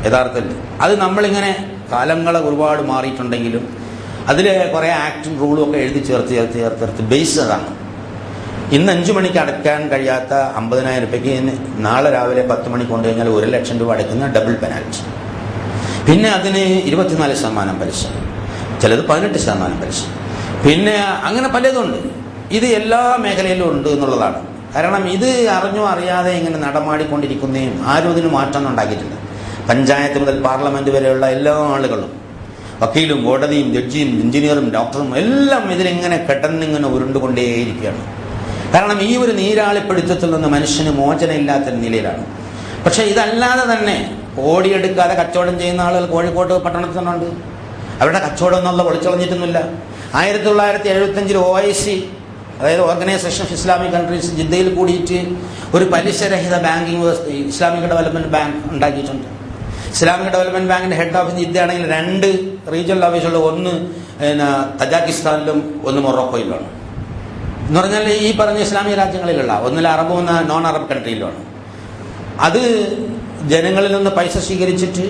യഥാർത്ഥത്തിൽ. അത് നമ്മളിങ്ങനെ കാലങ്ങൾ ഒരുപാട് മാറിയിട്ടുണ്ടെങ്കിലും അതിൽ കുറേ ആക്ടും റൂളും ഒക്കെ എഴുതി ചേർത്ത് ബേസ് അതാണ്. ഇന്ന് 5 മണിക്ക് അടയ്ക്കാൻ കഴിയാത്ത 50,000 രൂപയ്ക്ക് നാളെ രാവിലെ 10 മണിക്ക് കൊണ്ടു കഴിഞ്ഞാൽ 1,00,000 രൂപ അടയ്ക്കുന്ന ഡബിൾ പെനാൽറ്റി. പിന്നെ അതിന് 24% പലിശ, ചിലത് 18% പലിശ, പിന്നെ അങ്ങനെ പലതുണ്ട്. ഇത് എല്ലാ മേഖലയിലും ഉണ്ട് എന്നുള്ളതാണ്. കാരണം ഇത് അറിഞ്ഞോ അറിയാതെ ഇങ്ങനെ നടമാടിക്കൊണ്ടിരിക്കുന്നതും ആരും ഇതിന് മാറ്റം ഉണ്ടാക്കിയിട്ടില്ല. പഞ്ചായത്ത് മുതൽ പാർലമെന്റ് വരെയുള്ള എല്ലാ ആളുകളും, വക്കീലും കോടതിയും ജഡ്ജിയും എഞ്ചിനീയറും ഡോക്ടറും എല്ലാം ഇതിലിങ്ങനെ കിടന്നിങ്ങനെ ഉരുണ്ടുകൊണ്ടേയിരിക്കുകയാണ്. കാരണം ഈ ഒരു നീരാളിപ്പിടുത്തത്തിൽ നിന്ന് മനുഷ്യന് മോചനമില്ലാത്ത നിലയിലാണ്. പക്ഷെ ഇതല്ലാതെ തന്നെ കോടിയെടുക്കാതെ കച്ചവടം ചെയ്യുന്ന ആളുകൾ കോഴിക്കോട് പട്ടണത്തിൽ തന്നെയുണ്ട്. അവരുടെ കച്ചവടം എന്നുള്ള പൊളിച്ചളഞ്ഞിട്ടൊന്നുമില്ല. 1975 OIC, അതായത് ഓർഗനൈസേഷൻ ഓഫ് ഇസ്ലാമിക് കൺട്രീസ്, ജിദ്ദയിൽ കൂടിയിട്ട് ഒരു പലിശരഹിത ബാങ്കിങ് വ്യവസ്ഥ, ഇസ്ലാമിക് ഡെവലപ്മെന്റ് ബാങ്ക് ഉണ്ടാക്കിയിട്ടുണ്ട്. ഇസ്ലാമിക് ഡെവലപ്മെന്റ് ബാങ്കിന്റെ ഹെഡ് ഓഫീസ് ജിദ്ദയാണെങ്കിൽ 2 റീജിയണൽ ഓഫീസുള്ള, ഒന്ന് തജാക്കിസ്ഥാനിലും ഒന്ന് മൊറോക്കോയിലുമാണ്. എന്ന് പറഞ്ഞാൽ ഈ പറഞ്ഞ ഇസ്ലാമിക രാജ്യങ്ങളിലുള്ള, ഒന്നിൽ അറബും ഒന്ന് നോൺ അറബ് കൺട്രിയിലുമാണ്. അത് ജനങ്ങളിൽ നിന്ന് പൈസ സ്വീകരിച്ചിട്ട്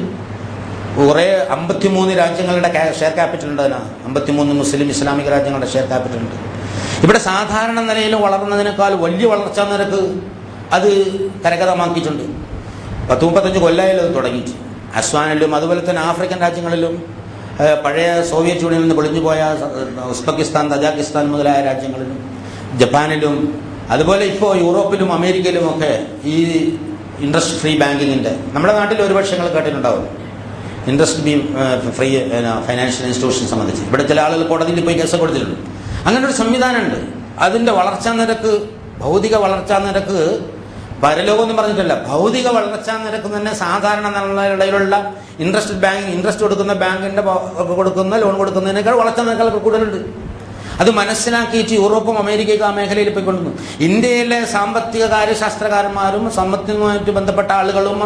കുറേ 53 രാജ്യങ്ങളുടെ ഷെയർ ക്യാപിറ്റൽ ഉണ്ട്. അതിനാ 53 മുസ്ലിം ഇസ്ലാമിക രാജ്യങ്ങളുടെ ഷെയർ ക്യാപിറ്റൽ ഉണ്ട്. ഇവിടെ സാധാരണ നിലയിൽ വളർന്നതിനേക്കാൾ വലിയ വളർച്ചാ നിരക്ക് അത് കരഗതമാക്കിയിട്ടുണ്ട്. 10-35 കൊല്ലമായാലും അത് തുടങ്ങിയിട്ട്. അസ്വാനിലും അതുപോലെ തന്നെ ആഫ്രിക്കൻ രാജ്യങ്ങളിലും പഴയ സോവിയറ്റ് യൂണിയനിൽ നിന്ന് പൊളിഞ്ഞുപോയ ഉസ്ബെക്കിസ്ഥാൻ, തജാക്കിസ്ഥാൻ മുതലായ രാജ്യങ്ങളിലും, ജപ്പാനിലും, അതുപോലെ ഇപ്പോൾ യൂറോപ്പിലും അമേരിക്കയിലുമൊക്കെ ഈ ഇൻട്രസ്റ്റ് ഫ്രീ ബാങ്കിങ്ങിൻ്റെ, നമ്മുടെ നാട്ടിൽ ഒരുപക്ഷെ നിങ്ങൾ കേട്ടിട്ടുണ്ടാവും, ഇൻട്രസ്റ്റ് ഫ്രീ ഫൈനാൻഷ്യൽ ഇൻസ്റ്റിറ്റ്യൂഷൻ സംബന്ധിച്ച്. ഇവിടെ ചില ആളുകൾ കോടതിയിൽ പോയി കേസ് കൊടുത്തിട്ടുണ്ട്. അങ്ങനെ ഒരു സംവിധാനമുണ്ട്. അതിൻ്റെ വളർച്ചാ നിരക്ക്, ഭൗതിക വളർച്ചാ നിരക്ക്, പരലോകം എന്ന് പറഞ്ഞിട്ടല്ല, ഭൗതിക വളർച്ചാ നിരക്ക് തന്നെ സാധാരണ നിലയിലുള്ള ഇൻട്രസ്റ്റ് കൊടുക്കുന്ന ബാങ്കിന്റെ കൊടുക്കുന്ന ലോൺ കൊടുക്കുന്നതിനേക്കാൾ വളർച്ചാ നിരക്കുകൾ കൂടുതലുണ്ട്. അത് മനസ്സിലാക്കിയിട്ട് യൂറോപ്പും അമേരിക്കയ്ക്കും ആ മേഖലയിൽ പോയിക്കൊണ്ടിരുന്നു. ഇന്ത്യയിലെ സാമ്പത്തിക കാര്യശാസ്ത്രകാരന്മാരും സമ്പത്തുമായിട്ട് ബന്ധപ്പെട്ട ആളുകളും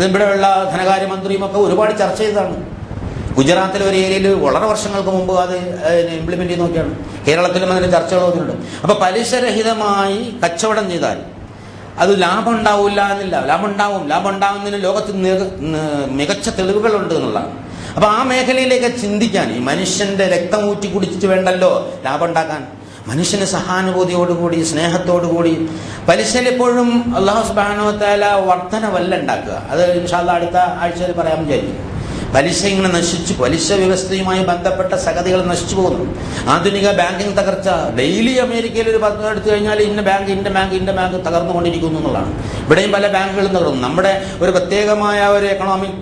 ഇവിടെയുള്ള ധനകാര്യമന്ത്രിയും ഒക്കെ ഒരുപാട് ചർച്ച ചെയ്തതാണ്. ഗുജറാത്തിലെ ഒരു ഏരിയയിൽ വളരെ വർഷങ്ങൾക്ക് മുമ്പ് അത് ഇംപ്ലിമെന്റ് ചെയ്ത് നോക്കിയാണ്. കേരളത്തിലും അതിന് ചർച്ചകൾ വന്നിട്ടുണ്ട്. അപ്പൊ പലിശരഹിതമായി കച്ചവടം ചെയ്താൽ അത് ലാഭം ഉണ്ടാവില്ല എന്നില്ല, ലാഭം ഉണ്ടാവുന്നതിന് ലോകത്ത് മികച്ച തെളിവുകളുണ്ട് എന്നുള്ളതാണ്. അപ്പൊ ആ മേഖലയിലേക്ക് ചിന്തിക്കാൻ, ഈ മനുഷ്യന്റെ രക്തം ഊറ്റി കുടിച്ചിട്ട് വേണ്ടല്ലോ ലാഭം ഉണ്ടാക്കാൻ. മനുഷ്യന് സഹാനുഭൂതിയോടുകൂടി സ്നേഹത്തോടുകൂടി പലിശയിൽ എപ്പോഴും അല്ലാഹു സുബ്ഹാനഹു വ തആല വർധനവല്ല ഉണ്ടാക്കുക. അത് ഇൻഷാ അല്ലാഹ് അടുത്ത ആഴ്ചയിൽ പറയാൻ വിചാരിക്കും. പലിശ ഇങ്ങനെ നശിച്ചു, പലിശ വ്യവസ്ഥയുമായി ബന്ധപ്പെട്ട സംഗതികൾ നശിച്ചു പോകുന്നു. ആധുനിക ബാങ്കിങ് തകർച്ച, ഡെയിലി അമേരിക്കയിൽ ഒരു പത്രം എടുത്തു കഴിഞ്ഞാൽ ഇന്ന ബാങ്ക് തകർന്നുകൊണ്ടിരിക്കുന്നു എന്നുള്ളതാണ്. ഇവിടെയും പല ബാങ്കുകളും തകർന്നു. നമ്മുടെ ഒരു പ്രത്യേകമായ ഒരു എക്കണോമിക്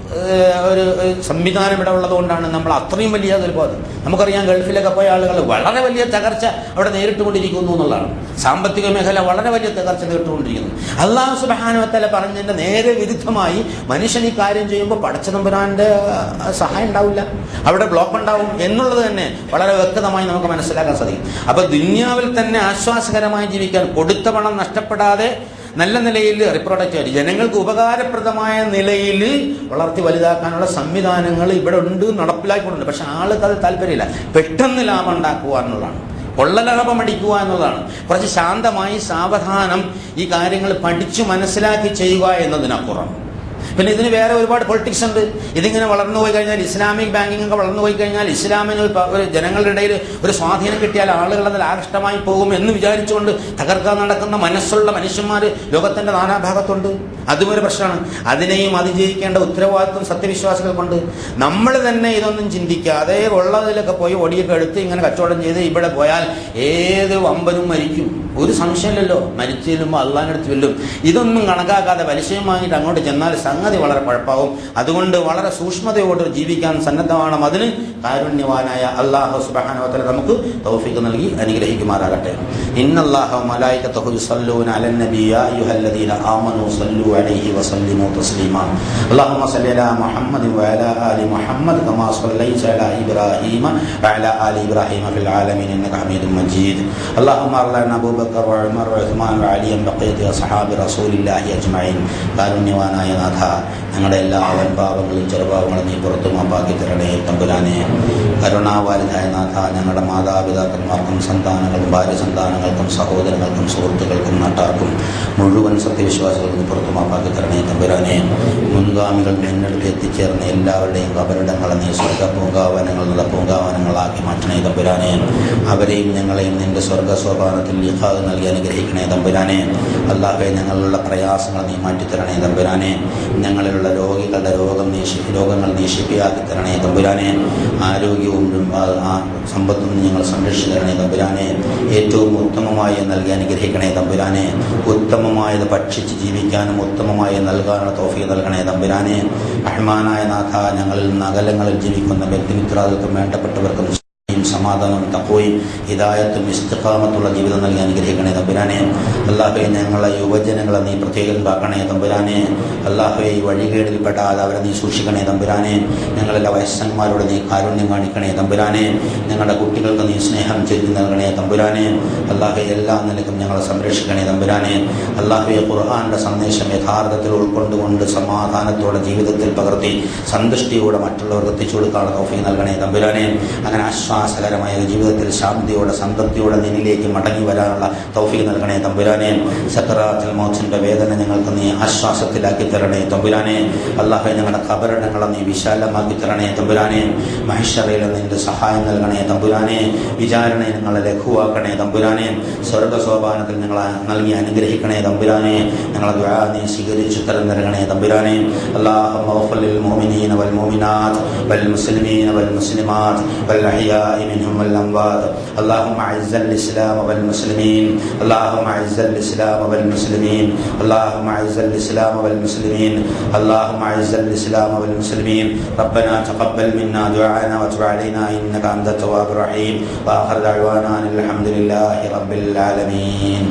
ഒരു സംവിധാനം ഇവിടെ ഉള്ളതുകൊണ്ടാണ് നമ്മൾ അത്രയും വലിയ ദുരിതം. നമുക്കറിയാം, ഗൾഫിലൊക്കെ പോയ ആളുകൾ വളരെ വലിയ തകർച്ച അവിടെ നേരിട്ടുകൊണ്ടിരിക്കുന്നു എന്നുള്ളതാണ്. സാമ്പത്തിക മേഖല വളരെ വലിയ തകർച്ച നേരിട്ടുകൊണ്ടിരിക്കുന്നു. അല്ലാഹു സുബ്ഹാനഹു വ തആല പറഞ്ഞതിന്റെ നേരെ വിരുദ്ധമായി മനുഷ്യൻ ഈ കാര്യം ചെയ്യുമ്പോൾ പടച്ചതമ്പുരാന്റെ സഹായം ഉണ്ടാവില്ല, അവിടെ ബ്ലോക്ക് ഉണ്ടാവും എന്നുള്ളത് തന്നെ വളരെ വ്യക്തമായി നമുക്ക് മനസ്സിലാക്കാൻ സാധിക്കും. അപ്പൊ ദുനിയാവിൽ തന്നെ ആശ്വാസകരമായി ജീവിക്കാൻ, കൊടുത്ത പണം നഷ്ടപ്പെടാതെ നല്ല നിലയിൽ റിപ്രൊഡക്റ്റ് ആയിട്ട് ജനങ്ങൾക്ക് ഉപകാരപ്രദമായ നിലയിൽ വളർത്തി വലുതാക്കാനുള്ള സംവിധാനങ്ങൾ ഇവിടെ ഉണ്ട്, നടപ്പിലാക്കിയിട്ടുണ്ട്. പക്ഷെ ആൾക്ക് അത് താല്പര്യമില്ല. പെട്ടെന്ന് ലാഭം ഉണ്ടാക്കുക എന്നുള്ളതാണ്, കൊള്ള ലാഭം അടിക്കുക എന്നുള്ളതാണ്. കുറച്ച് ശാന്തമായി സാവധാനം ഈ കാര്യങ്ങൾ പഠിച്ചു മനസ്സിലാക്കി ചെയ്യുക എന്നതിനപ്പുറം പിന്നെ ഇതിന് വേറെ ഒരുപാട് പൊളിറ്റിക്സ് ഉണ്ട്. ഇതിങ്ങനെ വളർന്നു പോയി കഴിഞ്ഞാൽ, ഇസ്ലാമിക് ബാങ്കിങ് ഒക്കെ വളർന്നു പോയി കഴിഞ്ഞാൽ, ഇസ്ലാമിന് ഒരു ജനങ്ങളുടെ ഇടയിൽ ഒരു സ്വാധീനം കിട്ടിയാൽ ആളുകൾ അതിൽ ആകൃഷ്ടമായി പോകും എന്ന് വിചാരിച്ചുകൊണ്ട് തകർക്കാൻ നടക്കുന്ന മനസ്സുള്ള മനുഷ്യന്മാർ ലോകത്തിന്റെ നാനാഭാഗത്തുണ്ട്. അതും ഒരു പ്രശ്നമാണ്. അതിനെയും അതിജയിക്കേണ്ട ഉത്തരവാദിത്വം സത്യവിശ്വാസികൾക്കുണ്ട്. നമ്മൾ തന്നെ ഇതൊന്നും ചിന്തിക്കാതെ ഉള്ളതിലൊക്കെ പോയി ഒടിയൊക്കെ എടുത്ത് ഇങ്ങനെ കച്ചവടം ചെയ്ത് ഇവിടെ പോയാൽ ഏത് വമ്പനും മരിക്കും, ഒരു സംശയമില്ലല്ലോ. മരിച്ചു ചെല്ലുമ്പോൾ അള്ളാഹിനടുത്ത് വെല്ലും. ഇതൊന്നും കണക്കാക്കാതെ പലിശയും വാങ്ങിയിട്ട് അങ്ങോട്ട് ചെന്നാൽ സംഗതി വളരെ കുഴപ്പമാവും. അതുകൊണ്ട് വളരെ സൂക്ഷ്മതയോട് ജീവിക്കാൻ സന്നദ്ധമാണ്. അതിന് കാരുണ്യവാനായ അല്ലാഹു സുബ്ഹാനഹു വ തആല നമുക്ക് തൗഫീഖ് നൽകി അനുഗ്രഹിക്കുമാറാകട്ടെ. ഇന്നല്ലാഹ വ മലായികതഹു യുസല്ലൂന അലൻ നബി യാ അയ്യുഹല്ലദീന ആമനൂ സല്ലു അലൈഹി വസല്ലിമു തസ്ലീമാ. അല്ലാഹുമ്മ സല്ലി അലാ മുഹമ്മദ് വ അലാ ആലി മുഹമ്മദ് കമാ സല്ലൈത അലാ ഇബ്രാഹീമ വ അലാ ആലി ഇബ്രാഹീമ ഫിൽ ആലമീൻ ഇന്നക ഹമീദും മജീദ്. അല്ലാഹുമ്മ അർലന അബൂബക്കർ വ ഉമർ വ ഉസ്മാൻ വ അലിയ ബഖിയത അസ്ഹാബി റസൂലില്ലാഹി അജ്മഈൻ. കാരുണ്യവാനായ നാഥ, ഞങ്ങളുടെ എല്ലാ വൻപാവങ്ങളും ചെറുപാവങ്ങളും നീ പുറത്തു മാപ്പാക്കി തരണേ തമ്പുരാനെ. കരുണാവാരിതായ നാഥ, ഞങ്ങളുടെ മാതാപിതാക്കന്മാർക്കും സന്താനങ്ങൾക്കും ഭാര്യ സന്താനങ്ങൾക്കും സഹോദരങ്ങൾക്കും സുഹൃത്തുക്കൾക്കും നാട്ടാർക്കും മുഴുവൻ സത്യവിശ്വാസികൾക്കും പുറത്തു മാപ്പാക്കി തരണേ തമ്പുരാനെ. മുൻഗാമികൾ നിന്നെടുത്ത് എത്തിച്ചേർന്ന എല്ലാവരുടെയും കബറിടങ്ങളെ നീ സ്വർഗ പൂങ്കാവനങ്ങളുള്ള പൂങ്കാവനങ്ങളാക്കി മാറ്റണേ തമ്പുരാനെ. അവരെയും ഞങ്ങളെയും നിന്റെ സ്വർഗ സോപാനത്തിൽ ലിഖാഹ് നൽകി അനുഗ്രഹിക്കണേ തമ്പുരാനെ. അല്ലാഹുവേ, ഞങ്ങളുള്ള പ്രയാസങ്ങൾ നീ മാറ്റിത്തരണേ തമ്പുരാനെ. ഞങ്ങളിലുള്ള രോഗികളുടെ രോഗങ്ങൾ നീ ശിഫിയാക്കി തരണേ തമ്പുരാനെ. ആരോഗ്യവും സമ്പത്തും ഞങ്ങൾ സംരക്ഷിച്ചു തരണേ തമ്പുരാനെ. ഏറ്റവും ഉത്തമമായി നൽകി അനുഗ്രഹിക്കണേ തമ്പുരാനെ. ഉത്തമമായത് ഭക്ഷിച്ച് ജീവിക്കാനും ഉത്തമമായി നൽകാനുള്ള തൗഫീഖ് നൽകണേ തമ്പുരാനെ. റഹ്മാനായ നാഥ, ഞങ്ങളിൽ നിന്ന് അകലങ്ങളിൽ ജീവിക്കുന്ന വ്യക്തിമിത്രാദികൾക്കും വേണ്ടപ്പെട്ടവർക്കും സമാധാനം, തഖ്വയും ഹിദായത്തും ഇസ്തിഖാമത്തുള്ള ജീവിതം നൽകി അനുഗ്രഹിക്കണേ തമ്പുരാനെ. അല്ലാഹുവേ, ഞങ്ങളെ യുവജനങ്ങളെ നീ പ്രത്യേകം കാക്കണേ തമ്പുരാനെ. അല്ലാഹുവേ, ഈ വഴികേടിൽപ്പെടാതെ അവരെ നീ സൂക്ഷിക്കണേ തമ്പുരാനെ. ഞങ്ങളുടെ വയസ്സന്മാരോട് നീ കാരുണ്യം കാണിക്കണേ തമ്പുരാനെ. ഞങ്ങളുടെ കുട്ടികൾക്ക് നീ സ്നേഹം ചെയ്തു നൽകണേ തമ്പുരാനെ. അല്ലാഹുവേ, എല്ലാ നിലയ്ക്കും ഞങ്ങളെ സംരക്ഷിക്കണേ തമ്പുരാനെ. അല്ലാഹുവേ, ഖുർആന്റെ സന്ദേശം യഥാർത്ഥത്തിൽ ഉൾക്കൊണ്ടുകൊണ്ട് സമാധാനത്തോടെ ജീവിതത്തിൽ പകർത്തി സന്തുഷ്ടിയോടെ മറ്റുള്ളവർക്ക് എത്തിച്ചു കൊടുക്കാനുള്ള തൗഫീഖ് നൽകണേ തമ്പുരാനെ. അങ്ങനെ ആശ്വാസകരമായ ജീവിതത്തിൽ ശാന്തിയോടെ സംതൃപ്തിയോടെ നിന്നിലേക്ക് മടങ്ങി വരാനുള്ള തൗഫീഖ് നൽകണേ തമ്പുരാനെ. സക്കറാത്തുൽ മൗത്തിന്റെ വേദന ഞങ്ങൾക്ക് നീ ആശ്വാസത്തിലാക്കി തരണേ തമ്പുരാനെ. അല്ലാഹുവേ, ഞങ്ങളുടെ ഖബറിടങ്ങളെ നീ വിശാലമാക്കി തരണേ തമ്പുരാനെ. മഹ്ശറിൽ നിന്റെ സഹായം നൽകണേ തമ്പുരാനെ. വിചാരണയെ ഞങ്ങളെ ലഘുവാക്കണേ തമ്പുരാനെ. സ്വർഗ സോപാനത്തിൽ ഞങ്ങളെ നൽകി അനുഗ്രഹിക്കണേ തമ്പുരാനെ. ഞങ്ങളെ ദുആ നീ സ്വീകരിച്ചു തരം നൽകണേ തമ്പുരാനെ. അല്ലാഹുമ്മ ഗ്ഫിർ ലിൽ മുഅ്മിനീന വൽ മുഅ്മിനാത്ത് വൽ മുസ്ലിമീന വൽ മുസ്ലിമാത്ത് വൽ അഹ്യാഇ منهم والأموات. اللهم أعز الإسلام والمسلمين. اللهم أعز الإسلام والمسلمين. اللهم أعز الإسلام والمسلمين. اللهم أعز الإسلام والمسلمين. ربنا تقبل منا دعاءنا وتب علينا إنك أنت التواب الرحيم. وآخر دعوانا الحمد لله رب العالمين.